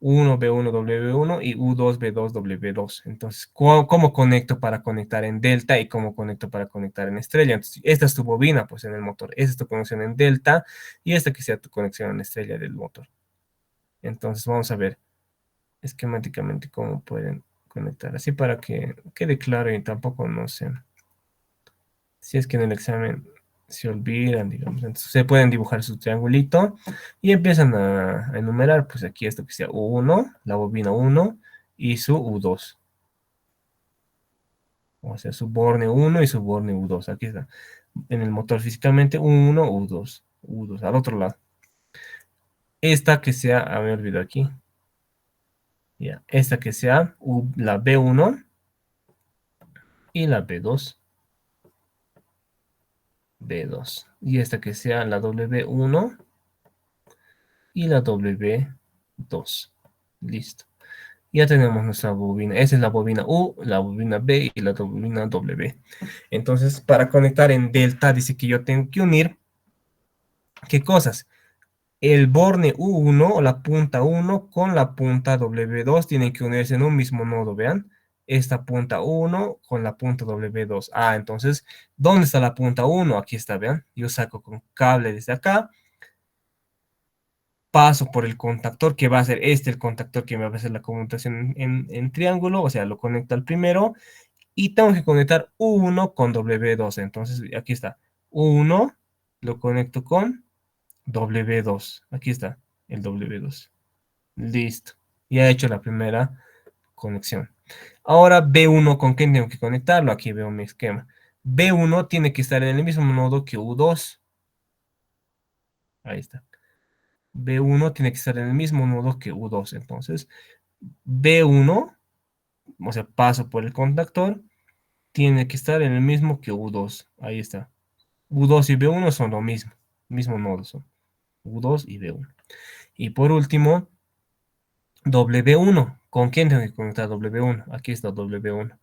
1, B1, W1 y U2, B2, W2. Entonces, ¿cómo conecto para conectar en delta y cómo conecto para conectar en estrella? Entonces, esta es tu bobina, pues, en el motor. Esta es tu conexión en delta y esta que sea tu conexión en estrella del motor. Entonces, vamos a ver esquemáticamente cómo pueden conectar. Así para que quede claro y tampoco, no sé, si es que en el examen se olvidan, digamos. Entonces se pueden dibujar su triangulito y empiezan a enumerar, pues aquí esto que sea U1, la bobina 1 y su U2. O sea, su borne 1 y su borne U2. Aquí está. En el motor físicamente U1, U2. U2, al otro lado. Esta que sea, me olvidado aquí. Ya, esta que sea la B1 y la B2. B2. Y esta que sea la W1 y la W2. Listo. Ya tenemos nuestra bobina. Esa es la bobina U, la bobina B y la bobina W. Entonces, para conectar en delta, dice que yo tengo que unir, ¿qué cosas? El borne U1 o la punta 1 con la punta W2 tienen que unirse en un mismo nodo, vean. Esta punta 1 con la punta W2. Ah, entonces, ¿dónde está la punta 1? Aquí está, vean. Yo saco con cable desde acá, paso por el contactor, que va a ser este, el contactor que me va a hacer la conmutación en triángulo, o sea, lo conecto al primero, y tengo que conectar U1 con W2. Entonces, aquí está, U1 lo conecto con W2. Aquí está, el W2. Listo. Ya he hecho la primera conexión. Ahora B1, ¿con qué tengo que conectarlo? Aquí veo mi esquema. B1 tiene que estar en el mismo nodo que U2. Ahí está. B1 tiene que estar en el mismo nodo que U2. Entonces, B1, o sea, paso por el contactor, tiene que estar en el mismo que U2. Ahí está. U2 y B1 son lo mismo nodo son. U2 y B1. Y por último, W1. ¿Con quién tengo que conectar W1? Aquí está W1.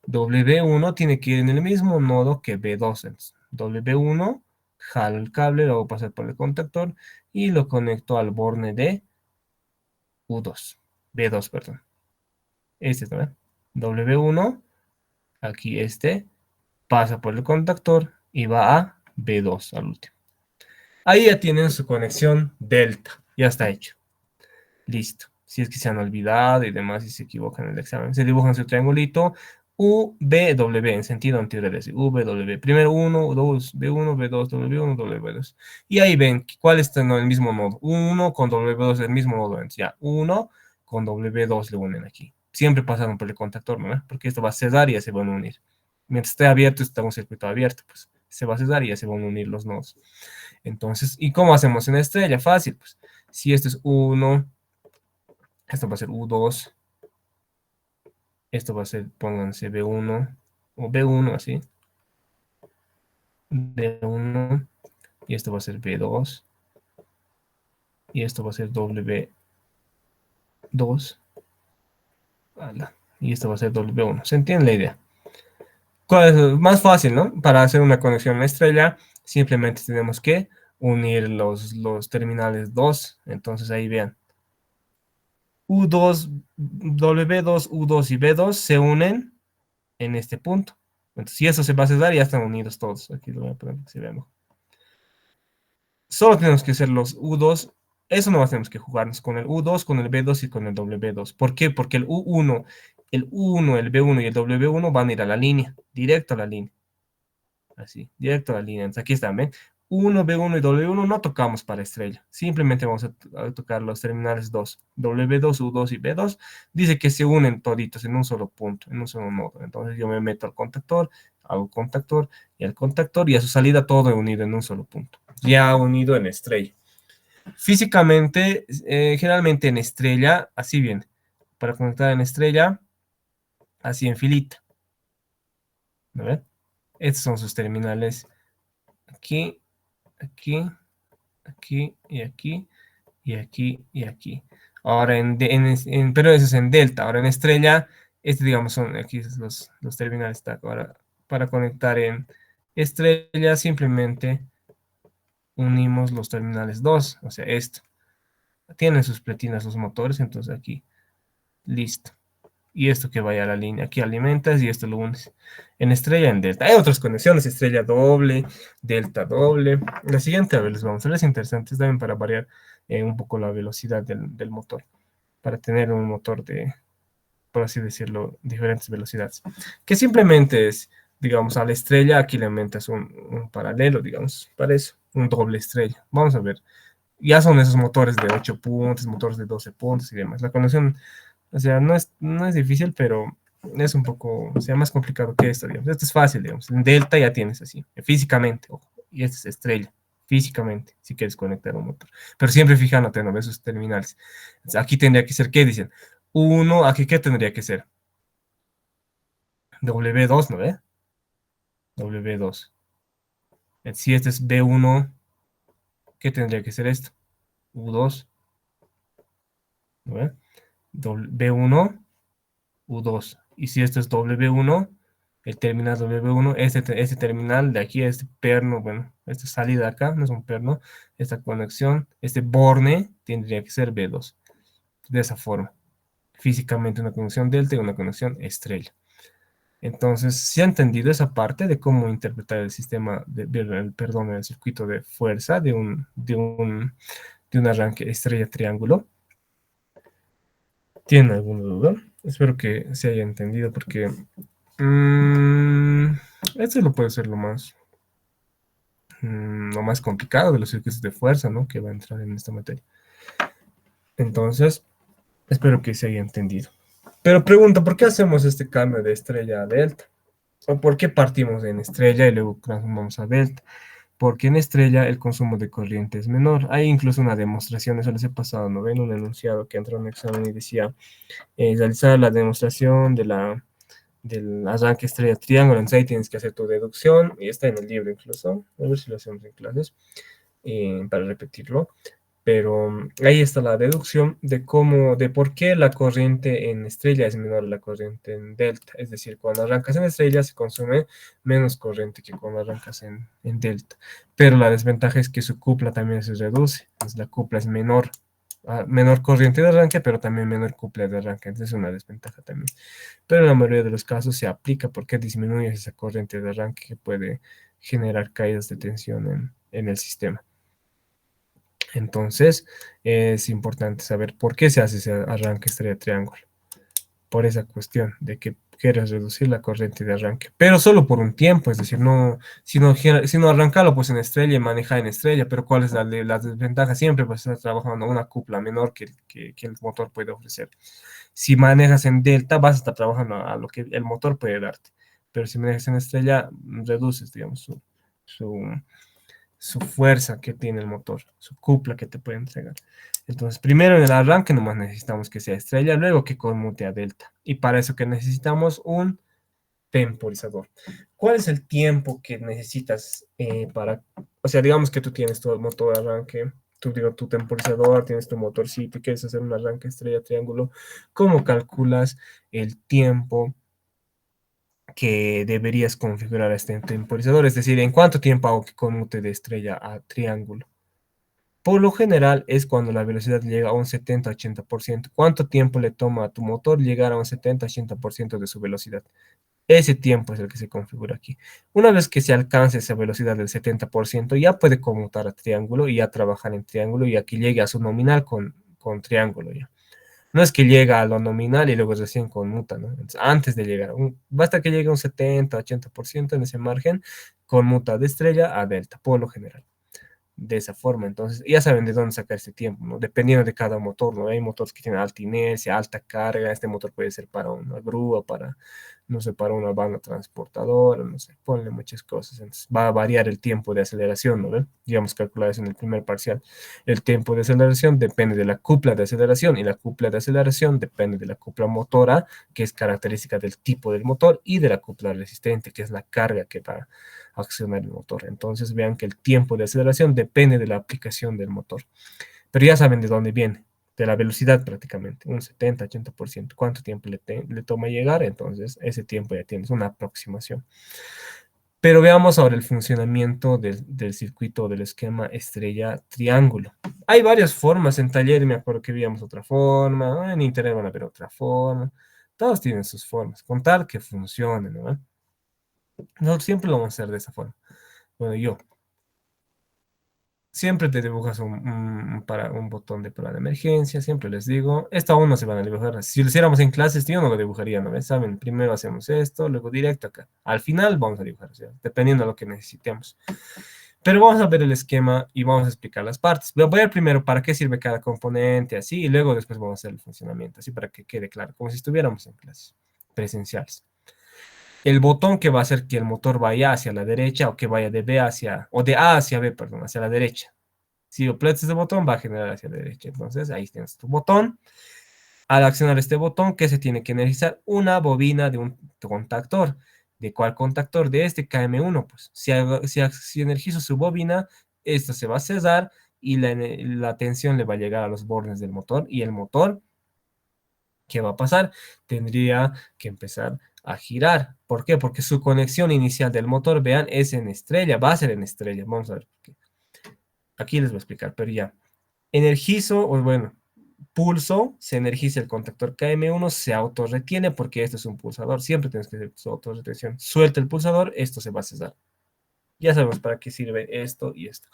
W1 tiene que ir en el mismo nodo que B2. Entonces, W1, jalo el cable, lo voy a pasar por el contactor y lo conecto al borne de U2. B2, perdón. Este también. W1, aquí este, pasa por el contactor y va a B2 al último. Ahí ya tienen su conexión delta. Ya está hecho. Listo. Si es que se han olvidado y demás y se equivocan en el examen. Se dibujan su triangulito U, B, W en sentido anterior. U, B, W. Primero 1, 2, B1, B2, W1, W2. Y ahí ven cuál está en el mismo nodo. 1 con W2 el mismo nodo. Entonces ya 1 con W2 le unen aquí. Siempre pasaron por el contactor, ¿no? Porque esto va a cerrar y ya se van a unir. Mientras esté abierto, está un circuito abierto, pues se va a cerrar y ya se van a unir los nodos. Entonces, ¿y cómo hacemos en estrella? Fácil, pues. Si esto es 1, esto va a ser U2, esto va a ser, pónganse B1 o B1 así, B1, y esto va a ser B2, y esto va a ser W2, y esto va a ser W1. ¿Se entiende la idea? ¿Cuál es más fácil, no? Para hacer una conexión a estrella, simplemente tenemos que unir los terminales 2. Entonces ahí vean. U2, W2, U2 y B2 se unen en este punto. Entonces, si eso se va a cerrar, ya están unidos todos. Aquí lo voy a poner para que se vea mejor. Solo tenemos que hacer los U2. Eso no tenemos que jugarnos con el U2, con el B2 y con el W2. ¿Por qué? Porque el U1, el B1 y el W1 van a ir a la línea, directo a la línea. Así, directo a la línea. Entonces, aquí están, ¿ven? 1, B1 y W1 no tocamos para estrella. Simplemente vamos a tocar los terminales 2. W2, U2 y B2. Dice que se unen toditos en un solo punto, en un solo nodo. Entonces yo me meto al contactor, hago contactor y al contactor y a su salida todo unido en un solo punto. Ya unido en estrella. Físicamente, generalmente en estrella, así viene. Para conectar en estrella, así en filita. ¿No ven? Estos son sus terminales. Aquí, aquí, aquí y aquí y aquí y aquí. Ahora pero eso es en delta. Ahora en estrella, digamos son aquí los terminales. Ahora para conectar en estrella simplemente unimos los terminales 2, o sea, esto. Tienen sus pletinas los motores, entonces aquí, listo. Y esto que vaya a la línea, aquí alimentas y esto lo unes. En estrella, en delta. Hay otras conexiones, estrella doble, delta doble. La siguiente, a ver, les vamos a ver, es interesante también para variar un poco la velocidad del motor, para tener un motor de, por así decirlo, diferentes velocidades. Que simplemente es, digamos, a la estrella, aquí le aumentas un paralelo, digamos, para eso, un doble estrella. Vamos a ver. Ya son esos motores de 8 puntos, motores de 12 puntos y demás. La conexión, o sea, no es difícil, pero es un poco, o sea, más complicado que esto, digamos. Esto es fácil, digamos. En delta ya tienes así, físicamente, ojo. Y esto es estrella, físicamente, si quieres conectar un motor. Pero siempre fijándote, ¿no? Esos terminales. Entonces, aquí tendría que ser, ¿qué dicen? Uno, aquí, ¿qué tendría que ser? W2, ¿no ve? W2. Si este es B1, ¿qué tendría que ser esto? U2, ¿no ve? B1, U2. Y si esto es W1, el terminal W1, este terminal de aquí, este perno, bueno, esta salida acá, no es un perno, esta conexión, este borne tendría que ser B2. De esa forma. Físicamente una conexión delta y una conexión estrella. Entonces, se ha entendido esa parte de cómo interpretar el sistema, perdón, el circuito de fuerza de un arranque estrella-triángulo. ¿Tienen alguna duda? Espero que se haya entendido porque este lo puede ser lo más complicado de los circuitos de fuerza, ¿no? Que va a entrar en esta materia. Entonces, espero que se haya entendido. Pero pregunta, ¿por qué hacemos este cambio de estrella a delta? ¿O por qué partimos en estrella y luego transformamos a delta? Porque en estrella el consumo de corriente es menor. Hay incluso una demostración, eso les he pasado, ¿no ven? Un enunciado que entró en un examen y decía, realizar la demostración del arranque estrella triángulo, entonces ahí tienes que hacer tu deducción, y está en el libro incluso, a ver si lo hacemos en clases, para repetirlo, pero ahí está la deducción de por qué la corriente en estrella es menor a la corriente en delta, es decir, cuando arrancas en estrella se consume menos corriente que cuando arrancas en delta, pero la desventaja es que su cupla también se reduce, entonces la cupla es menor corriente de arranque, pero también menor cupla de arranque, entonces es una desventaja también. Pero en la mayoría de los casos se aplica porque disminuye esa corriente de arranque que puede generar caídas de tensión en el sistema. Entonces, es importante saber por qué se hace ese arranque estrella-triángulo. Por esa cuestión de que quieres reducir la corriente de arranque, pero solo por un tiempo, es decir, no, si no arrancarlo pues en estrella y manejar en estrella, pero ¿cuál es la desventaja? Siempre pues estar trabajando una cupla menor que el motor puede ofrecer. Si manejas en delta, vas a estar trabajando a lo que el motor puede darte. Pero si manejas en estrella, reduces, digamos, su, su fuerza que tiene el motor, su cupla que te puede entregar. Entonces, primero en el arranque nomás necesitamos que sea estrella, luego que conmute a delta. Y para eso que necesitamos un temporizador. ¿Cuál es el tiempo que necesitas o sea, digamos que tú tienes tu motor de arranque, tu temporizador, tienes tu motorcito y quieres hacer un arranque estrella triángulo, ¿cómo calculas el tiempo que deberías configurar a este temporizador? Es decir, ¿en cuánto tiempo hago que conmute de estrella a triángulo? Por lo general es cuando la velocidad llega a un 70-80%. ¿Cuánto tiempo le toma a tu motor llegar a un 70-80% de su velocidad? Ese tiempo es el que se configura aquí. Una vez que se alcance esa velocidad del 70%, ya puede conmutar a triángulo y ya trabajar en triángulo y aquí llegue a su nominal con triángulo ya. No es que llega a lo nominal y luego recién conmuta, ¿no? Entonces, antes de llegar, basta que llegue a un 70, 80% en ese margen, conmuta de estrella a delta, por lo general de esa forma. Entonces, ya saben de dónde sacar este tiempo, ¿no? Dependiendo de cada motor, ¿no? Hay motores que tienen alta inercia, alta carga. Este motor puede ser para una grúa, para, no sé, para una banda transportadora, no sé, ponle muchas cosas. Entonces, va a variar el tiempo de aceleración, ¿no? ¿Ve? Digamos, calcular eso en el primer parcial. El tiempo de aceleración depende de la cupla de aceleración y la cupla de aceleración depende de la cupla motora, que es característica del tipo del motor, y de la cupla resistente, que es la carga que va accionar el motor. Entonces vean que el tiempo de aceleración depende de la aplicación del motor. Pero ya saben de dónde viene, de la velocidad prácticamente, un 70-80%. ¿Cuánto tiempo le toma llegar? Entonces ese tiempo ya tienes una aproximación. Pero veamos ahora el funcionamiento del circuito del esquema estrella-triángulo. Hay varias formas en taller, me acuerdo que veíamos otra forma, en internet van a ver otra forma. Todos tienen sus formas, con tal que funcionen, ¿no? Nosotros siempre lo vamos a hacer de esa forma. Bueno, yo. Siempre te dibujas un botón de parada de emergencia, siempre les digo. Esto aún no se van a dibujar. Si lo hiciéramos en clases, yo no lo dibujaría, ¿no ves? Saben, primero hacemos esto, luego directo acá. Al final vamos a dibujar, o sea, dependiendo de lo que necesitemos. Pero vamos a ver el esquema y vamos a explicar las partes. Voy a ver primero para qué sirve cada componente, así, y luego después vamos a hacer el funcionamiento, así para que quede claro, como si estuviéramos en clases presenciales. El botón que va a hacer que el motor vaya hacia la derecha o que vaya de B hacia, o de A hacia B, perdón, hacia la derecha. Si aprietas este botón, va a generar hacia la derecha. Entonces, ahí tienes tu botón. Al accionar este botón, ¿qué se tiene que energizar? Una bobina de un contactor. ¿De cuál contactor? De este KM1. Pues, si energizo su bobina, esto se va a cesar y la tensión le va a llegar a los bornes del motor. Y el motor, ¿qué va a pasar? Tendría que empezar a girar. ¿Por qué? Porque su conexión inicial del motor, vean, es en estrella. Va a ser en estrella. Vamos a ver. Aquí les voy a explicar, pero ya. Energizo, o bueno, pulso, se energiza el contactor KM1, se autorretiene porque esto es un pulsador. Siempre tienes que hacer su autorretención. Suelta el pulsador, esto se va a cesar. Ya sabemos para qué sirve esto y esto.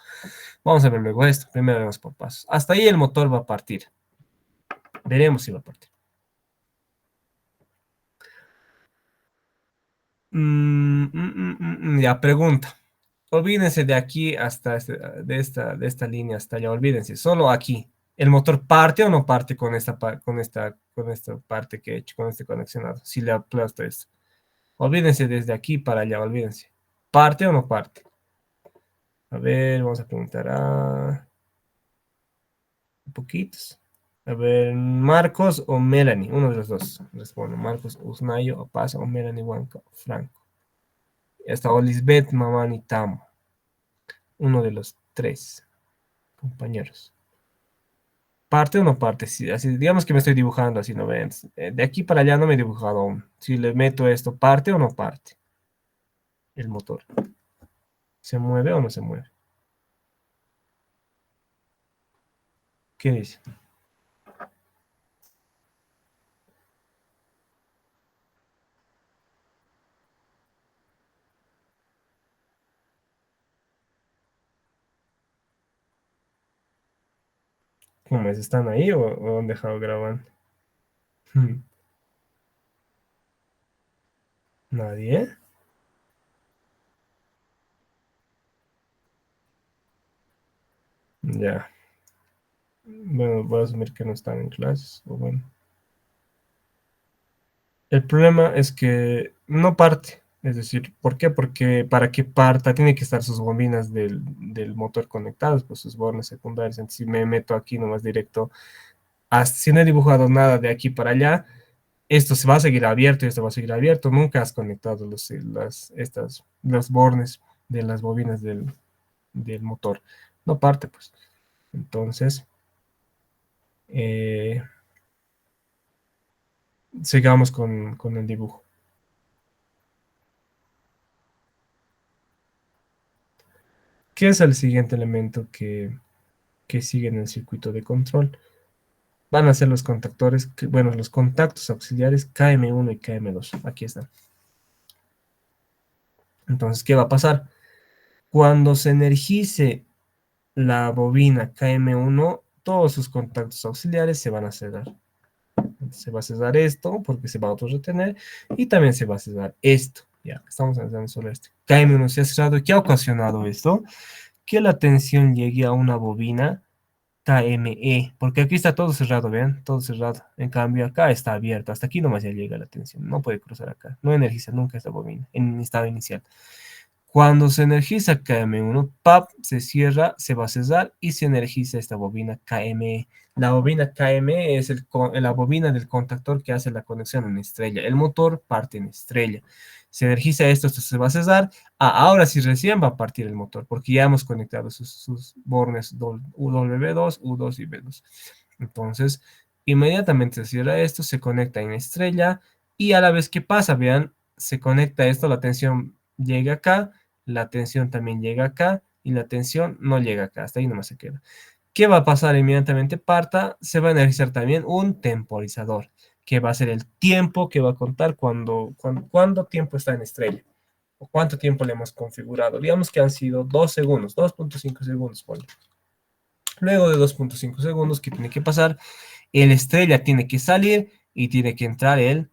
Vamos a ver luego esto. Primero vemos por pasos. Hasta ahí el motor va a partir. Veremos si va a partir. Ya, pregunta. Olvídense de aquí hasta de esta línea hasta allá. Olvídense. Solo aquí. ¿El motor parte o no parte con esta parte que he hecho, con este conexionado? Si le aplasto esto. Olvídense desde aquí para allá, olvídense. ¿Parte o no parte? A ver, vamos a preguntar a poquitos. A ver, Marcos o Melanie, uno de los dos. Respondo, Marcos Usnayo, o Paz o Melanie Huanca, Franco. Y hasta Olisbeth, Mamani Tamo. Uno de los tres compañeros. ¿Parte o no parte? Sí, así, digamos que me estoy dibujando así, ¿no ven? De aquí para allá no me he dibujado aún. Si le meto esto, ¿parte o no parte? El motor. ¿Se mueve o no se mueve? ¿Qué dice? ¿Cómo es? ¿Están ahí o han dejado grabando? Hmm, ¿Nadie? Ya. Bueno, voy a asumir que no están en clases. O bueno. El problema es que no parte. Es decir, ¿por qué? Porque para que parta tiene que estar sus bobinas del motor conectadas, pues sus bornes secundarios. Entonces, si me meto aquí nomás directo, si no he dibujado nada de aquí para allá, esto se va a seguir abierto y esto va a seguir abierto. Nunca has conectado los bornes de las bobinas del motor. No parte, pues. Entonces, eh, sigamos con el dibujo. ¿Qué es el siguiente elemento que sigue en el circuito de control? Van a ser los contactores, bueno, los contactos auxiliares KM1 y KM2. Aquí están. Entonces, ¿qué va a pasar? Cuando se energice la bobina KM1, todos sus contactos auxiliares se van a cerrar. Se va a cesar esto porque se va a autorretener y también se va a cesar esto. Ya, estamos analizando solo esto. KM1 se ha cerrado. ¿Qué ha ocasionado esto? Que la tensión llegue a una bobina KME, porque aquí está todo cerrado, ¿ven? Todo cerrado. En cambio, acá está abierto. Hasta aquí nomás ya llega la tensión. No puede cruzar acá. No energiza nunca esta bobina en estado inicial. Cuando se energiza KM1, PAP se cierra, se va a cesar y se energiza esta bobina KME. La bobina KME es la bobina del contactor que hace la conexión en estrella. El motor parte en estrella. Se energiza esto se va a cesar. Ahora sí recién va a partir el motor, porque ya hemos conectado sus bornes W2, U2 y B2. Entonces, inmediatamente se cierra esto, se conecta en estrella y a la vez que pasa, vean, se conecta esto, la tensión llega acá, la tensión también llega acá y la tensión no llega acá, hasta ahí nomás se queda. ¿Qué va a pasar inmediatamente parta? Se va a energizar también un temporizador, que va a ser el tiempo que va a contar cuánto tiempo está en estrella, o cuánto tiempo le hemos configurado. Digamos que han sido 2 segundos, 2.5 segundos, ponle. Luego de 2.5 segundos, ¿qué tiene que pasar? El estrella tiene que salir y tiene que entrar el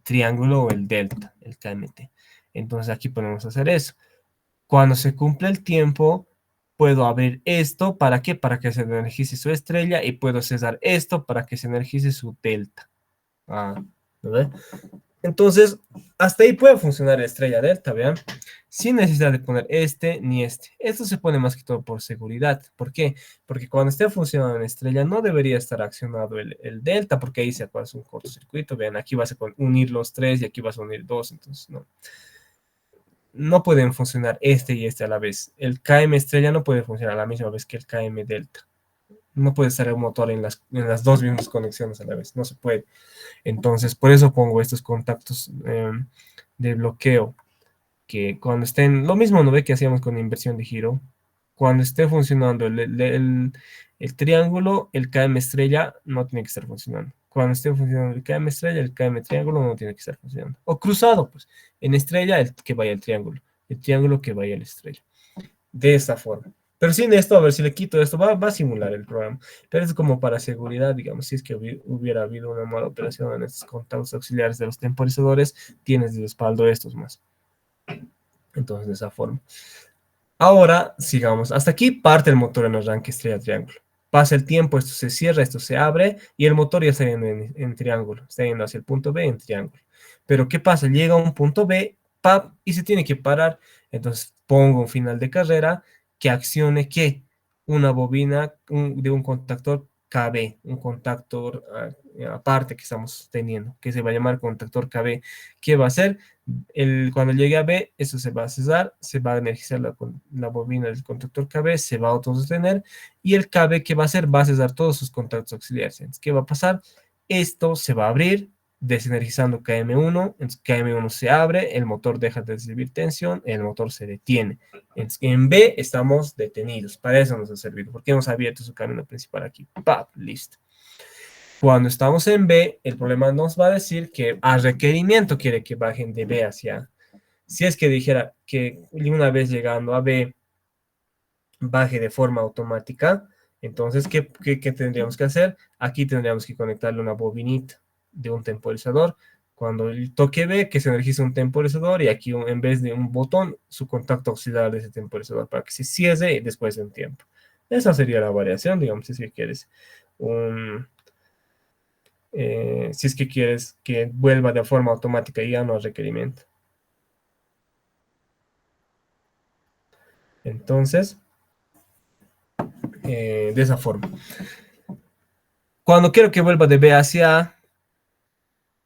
triángulo o el delta, el KMT. Entonces aquí podemos hacer eso. Cuando se cumple el tiempo, puedo abrir esto, ¿para qué? Para que se energice su estrella y puedo cesar esto para que se energice su delta. ¿No? Entonces, hasta ahí puede funcionar la estrella delta, vean, sin necesidad de poner este ni este. Esto se pone más que todo por seguridad. ¿Por qué? Porque cuando esté funcionando en estrella no debería estar accionado el delta, porque ahí se hace un cortocircuito. Vean, aquí vas a unir los tres y aquí vas a unir dos, entonces no. No pueden funcionar este y este a la vez. El KM estrella no puede funcionar a la misma vez que el KM delta. No puede estar el motor en las dos mismas conexiones a la vez. No se puede. Entonces, por eso pongo estos contactos de bloqueo, que cuando estén, lo mismo no ve que hacíamos con inversión de giro, cuando esté funcionando el triángulo, el KM estrella no tiene que estar funcionando. Cuando esté funcionando el KM estrella, el KM triángulo no tiene que estar funcionando. O cruzado, pues, en estrella que vaya el triángulo que vaya a la estrella. De esta forma. Pero sin esto, a ver si le quito esto, va a simular el programa. Pero es como para seguridad, digamos, si es que hubiera habido una mala operación en estos contactos auxiliares de los temporizadores, tienes de respaldo estos más. Entonces, de esa forma. Ahora, sigamos. Hasta aquí parte el motor en arranque estrella-triángulo. Pasa el tiempo, esto se cierra, esto se abre y el motor ya está yendo en triángulo. Está yendo hacia el punto B en triángulo. Pero ¿qué pasa? Llega a un punto B, ¡pap! Y se tiene que parar. Entonces pongo un final de carrera que accione ¿qué? Una bobina de un contactor KB, un contactor aparte que estamos teniendo, que se va a llamar contactor KB. ¿Qué va a hacer? Cuando llegue a B, eso se va a cesar, se va a energizar la bobina del contactor KB, se va a autosostener y el KB que va a hacer va a cesar todos sus contactos auxiliares. Entonces, ¿qué va a pasar? Esto se va a abrir, desenergizando KM1, entonces KM1 se abre, el motor deja de recibir tensión, el motor se detiene. Entonces, en B estamos detenidos, para eso nos ha servido, porque hemos abierto su camino principal aquí. ¡Pap! Listo. Cuando estamos en B, el problema nos va a decir que a requerimiento quiere que bajen de B hacia A. Si es que dijera que una vez llegando a B baje de forma automática, entonces, ¿qué tendríamos que hacer? Aquí tendríamos que conectarle una bobinita de un temporizador. Cuando el toque B, que se energice un temporizador y aquí en vez de un botón, su contacto auxiliar de ese temporizador para que se cierre después de un tiempo. Esa sería la variación, digamos, si es que quieres si es que quieres que vuelva de forma automática y ya no a requerimiento. Entonces, de esa forma. Cuando quiero que vuelva de B hacia A,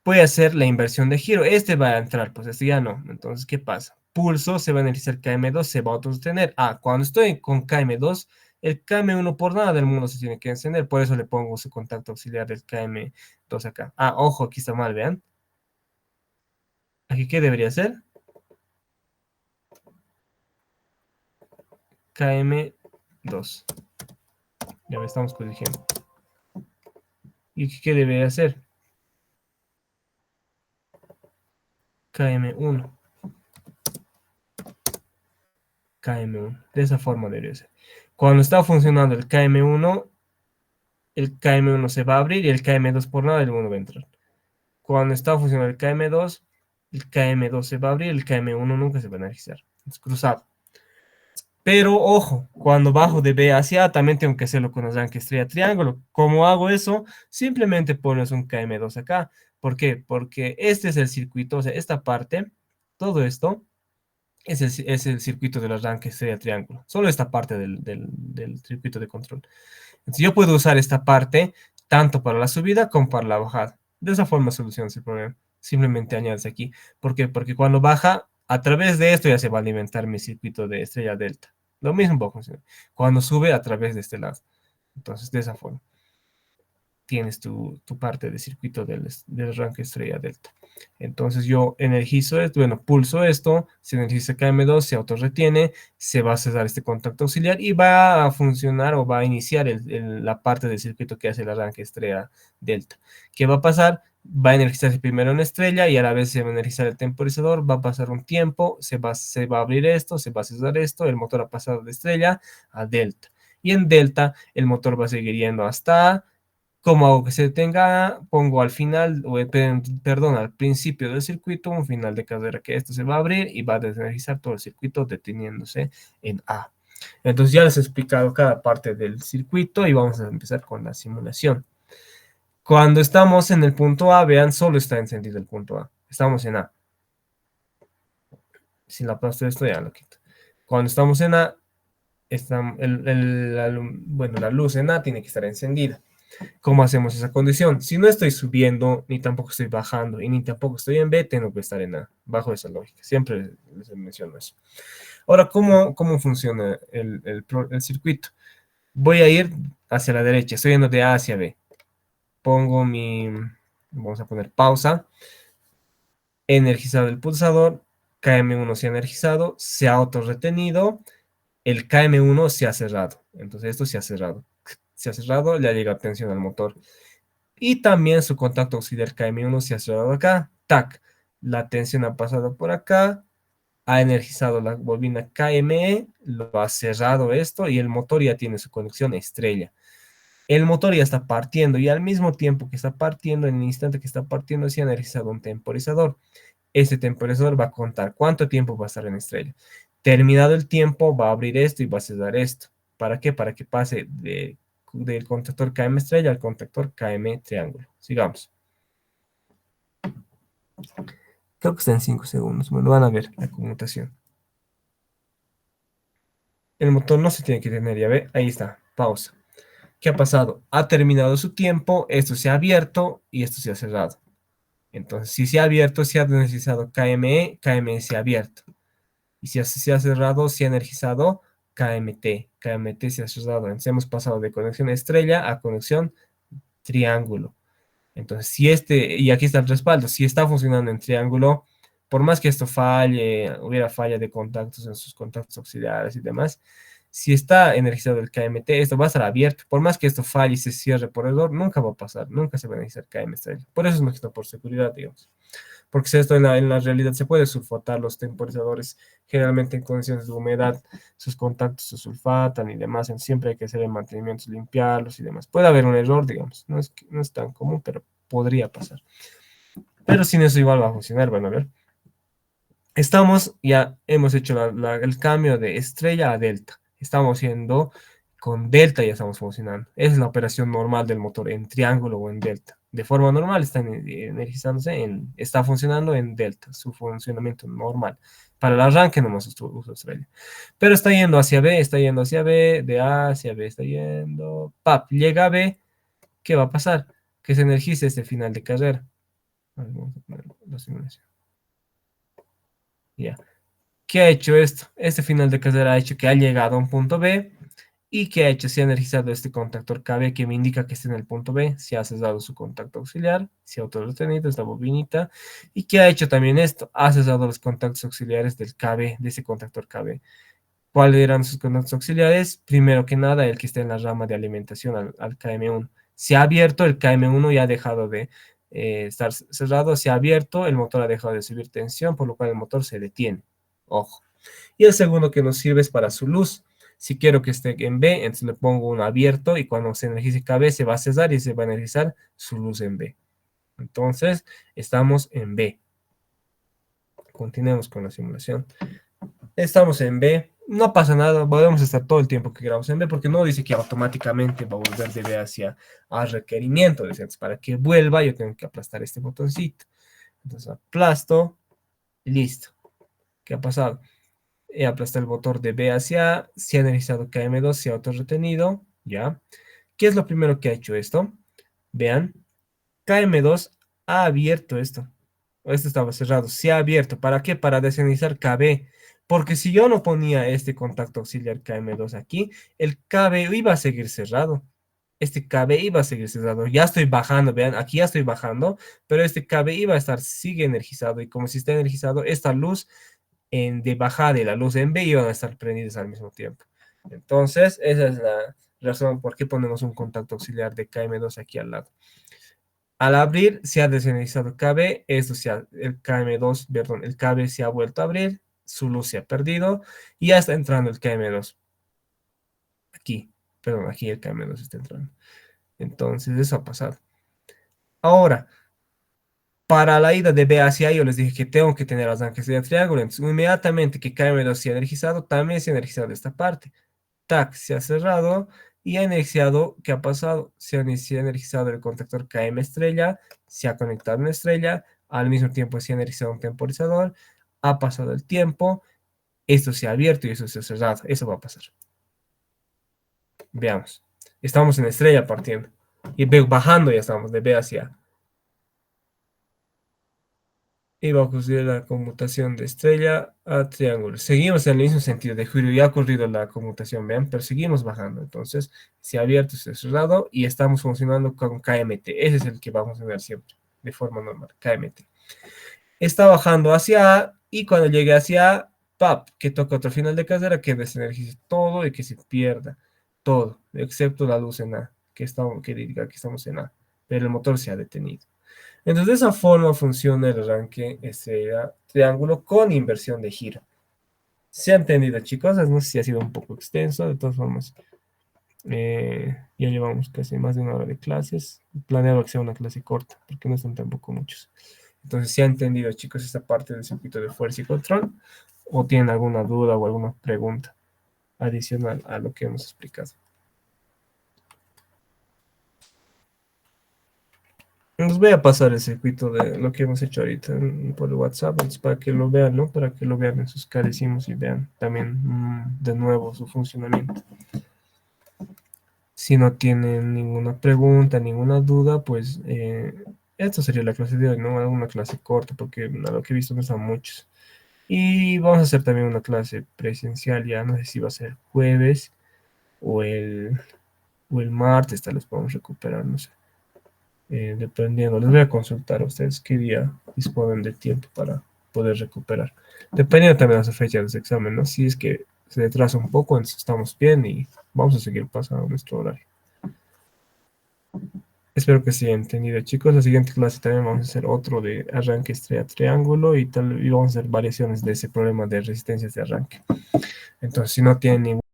voy a hacer la inversión de giro. Este va a entrar, pues este ya no. Entonces, ¿qué pasa? Pulso, se va a energizar KM2, se va a autosostener. Cuando estoy con KM2, el KM1 por nada del mundo se tiene que encender. Por eso le pongo su contacto auxiliar del KM2 acá. Ojo, aquí está mal, vean. ¿Aquí qué debería ser? KM2. Ya me estamos corrigiendo. ¿Y qué debería hacer? KM1. KM1. De esa forma debería ser. Cuando está funcionando el KM1 se va a abrir y el KM2 por nada el 1 va a entrar. Cuando está funcionando el KM2 se va a abrir, el KM1 nunca se va a energizar. Es cruzado. Pero ojo, cuando bajo de B hacia A, también tengo que hacerlo con el arranque estrella triángulo. ¿Cómo hago eso? Simplemente pones un KM2 acá. ¿Por qué? Porque este es el circuito, o sea, esta parte, todo esto, es el circuito del arranque estrella triángulo. Solo esta parte del circuito de control. Entonces yo puedo usar esta parte tanto para la subida como para la bajada. De esa forma solucionas el problema. Simplemente añades aquí. ¿Por qué? Porque cuando baja, a través de esto ya se va a alimentar mi circuito de estrella delta. Lo mismo va a funcionar. Cuando sube, a través de este lado. Entonces, de esa forma tienes tu parte de circuito del arranque estrella delta. Entonces yo energizo esto, bueno, pulso esto, se energiza KM2, se autorretiene, se va a cesar este contacto auxiliar y va a funcionar o va a iniciar la parte del circuito que hace el arranque estrella delta. ¿Qué va a pasar? Va a energizarse primero en estrella y a la vez se va a energizar el temporizador, va a pasar un tiempo, se va a abrir esto, se va a cesar esto, el motor ha pasado de estrella a delta. Y en delta el motor va a seguir yendo hasta ¿cómo hago que se detenga? Pongo al final, perdón, al principio del circuito, un final de carrera que esto se va a abrir y va a desenergizar todo el circuito deteniéndose en A. Entonces ya les he explicado cada parte del circuito y vamos a empezar con la simulación. Cuando estamos en el punto A, vean, solo está encendido el punto A. Estamos en A. Si la aplasto esto, ya lo quito. Cuando estamos en A, bueno, la luz en A tiene que estar encendida. ¿Cómo hacemos esa condición? Si no estoy subiendo, ni tampoco estoy bajando, y ni tampoco estoy en B, tengo que estar en A, bajo esa lógica. Siempre les menciono eso. Ahora, ¿cómo funciona el circuito? Voy a ir hacia la derecha, estoy yendo de A hacia B. Vamos a poner pausa, energizado el pulsador, KM1 se ha energizado, se ha autorretenido, el KM1 se ha cerrado. Entonces esto se ha cerrado. Se ha cerrado, le ha llegado tensión al motor. Y también su contacto auxiliar KM1 se ha cerrado acá. Tac. La tensión ha pasado por acá. Ha energizado la bobina KME. Lo ha cerrado esto. Y el motor ya tiene su conexión estrella. El motor ya está partiendo. Y al mismo tiempo que está partiendo, en el instante que está partiendo, se ha energizado un temporizador. Este temporizador va a contar cuánto tiempo va a estar en estrella. Terminado el tiempo, va a abrir esto y va a cerrar esto. ¿Para qué? Para que pase del contactor KM estrella al contactor KM triángulo. Sigamos. Creo que está en 5 segundos. Bueno, van a ver la conmutación. El motor no se tiene que detener, ya ve. Ahí está. Pausa. ¿Qué ha pasado? Ha terminado su tiempo, esto se ha abierto y esto se ha cerrado. Entonces, si se ha abierto, se ha energizado KME, KME se ha abierto. Y si se ha cerrado, se ha energizado KMT. KMT se ha cerrado. Entonces hemos pasado de conexión estrella a conexión triángulo. Entonces, y aquí está el respaldo, si está funcionando en triángulo, por más que esto falle, hubiera falla de contactos en sus contactos auxiliares y demás, si está energizado el KMT, esto va a estar abierto. Por más que esto falle y se cierre por error, nunca va a pasar, nunca se va a energizar KMT. Por eso es más que por seguridad, digamos. Porque si esto en la realidad se puede sulfatar los temporizadores, generalmente en condiciones de humedad, sus contactos se sulfatan y demás, siempre hay que hacer el mantenimiento, limpiarlos y demás. Puede haber un error, digamos, no es tan común, pero podría pasar. Pero sin eso igual va a funcionar, van a ver. Ya hemos hecho el cambio de estrella a delta. Estamos yendo con delta, ya estamos funcionando. Es la operación normal del motor en triángulo o en delta. De forma normal está energizándose, está funcionando en delta, su funcionamiento normal. Para el arranque nomás uso estrella. Pero está yendo hacia B, de A hacia B está yendo. ¡Pap! Llega a B, ¿qué va a pasar? Que se energice este final de carrera. Vamos a poner la simulación. Ya. ¿Qué ha hecho esto? Este final de carrera ha hecho que ha llegado a un punto B y que ha hecho, se ha energizado este contactor KB que me indica que está en el punto B, se ha cesado su contacto auxiliar, se ha autorretenido esta bobinita y que ha hecho también esto, ha cesado los contactos auxiliares del KB, de ese contactor KB. ¿Cuáles eran sus contactos auxiliares? Primero que nada, el que está en la rama de alimentación al KM1. Se ha abierto, el KM1 ya ha dejado de estar cerrado, se ha abierto, el motor ha dejado de subir tensión, por lo cual el motor se detiene. Ojo. Y el segundo que nos sirve es para su luz. Si quiero que esté en B, entonces le pongo un abierto y cuando se energice KB se va a cesar y se va a energizar su luz en B. Entonces, estamos en B. Continuemos con la simulación. Estamos en B. No pasa nada, podemos estar todo el tiempo que queramos en B porque no dice que automáticamente va a volver de B hacia A requerimiento. Entonces, para que vuelva, yo tengo que aplastar este botoncito. Entonces, aplasto. Listo. ¿Qué ha pasado? He aplastado el botón de B hacia A, se ha energizado KM2, se ha autorretenido, ¿ya? ¿Qué es lo primero que ha hecho esto? Vean, KM2 ha abierto esto. Esto estaba cerrado, se ha abierto. ¿Para qué? Para desenizar KB. Porque si yo no ponía este contacto auxiliar KM2 aquí, el KB iba a seguir cerrado. Este KB iba a seguir cerrado. Ya estoy bajando, vean, aquí ya estoy bajando, pero este KB iba a estar, sigue energizado. Y como si está energizado, esta luz de bajada y la luz en B iban a estar prendidas al mismo tiempo. Entonces, esa es la razón por qué ponemos un contacto auxiliar de KM2 aquí al lado. Al abrir, se ha desenernizado KB, esto se ha, el KM2, perdón, el KB se ha vuelto a abrir, su luz se ha perdido y ya está entrando el KM2. Aquí, perdón, aquí el KM2 está entrando. Entonces, eso ha pasado. Ahora, para la ida de B hacia A, yo les dije que tengo que tener las ángeles de triángulo. Entonces, inmediatamente que KM2 se ha energizado, también se ha energizado esta parte. TAC se ha cerrado y ha iniciado, ¿qué ha pasado? Se ha energizado el contactor KM estrella, se ha conectado una estrella, al mismo tiempo se ha energizado un temporizador, ha pasado el tiempo, esto se ha abierto y eso se ha cerrado, eso va a pasar. Veamos, estamos en estrella partiendo y bajando ya estamos de B hacia A. Y va a ocurrir la conmutación de estrella a triángulo. Seguimos en el mismo sentido de Julio, ya ha ocurrido la conmutación, vean, pero seguimos bajando. Entonces, se ha abierto, se ha cerrado y estamos funcionando con KMT. Ese es el que vamos a ver siempre, de forma normal, KMT. Está bajando hacia A y cuando llegue hacia A, ¡pap! Que toca otro final de carrera, que desenergice todo y que se pierda todo, excepto la luz en A, que diga que estamos en A, pero el motor se ha detenido. Entonces, de esa forma funciona el arranque estrella triángulo con inversión de giro. ¿Se ha entendido, chicos? No sé si ha sido un poco extenso, de todas formas. Ya llevamos casi más de una hora de clases. Planeaba que sea una clase corta, porque no son tampoco muchos. Entonces, ¿se ha entendido, chicos, esta parte del circuito de fuerza y control? ¿O tienen alguna duda o alguna pregunta adicional a lo que hemos explicado? Les voy a pasar el circuito de lo que hemos hecho ahorita por WhatsApp, entonces, para que lo vean, ¿no? Para que lo vean en sus carecimos y vean también de nuevo su funcionamiento. Si no tienen ninguna pregunta, ninguna duda, pues esta sería la clase de hoy, ¿no? Una clase corta, porque a lo que he visto no son muchos. Y vamos a hacer también una clase presencial ya, no sé si va a ser jueves o el martes, tal vez podemos recuperar, no sé. Dependiendo, les voy a consultar a ustedes qué día disponen de tiempo para poder recuperar. Dependiendo también de las fechas de ese examen, ¿no? Si es que se retrasa un poco, entonces estamos bien y vamos a seguir pasando nuestro horario. Espero que se haya entendido, chicos. La siguiente clase también vamos a hacer otro de arranque estrella triángulo y vamos a hacer variaciones de ese problema de resistencias de arranque. Entonces, si no tienen ningún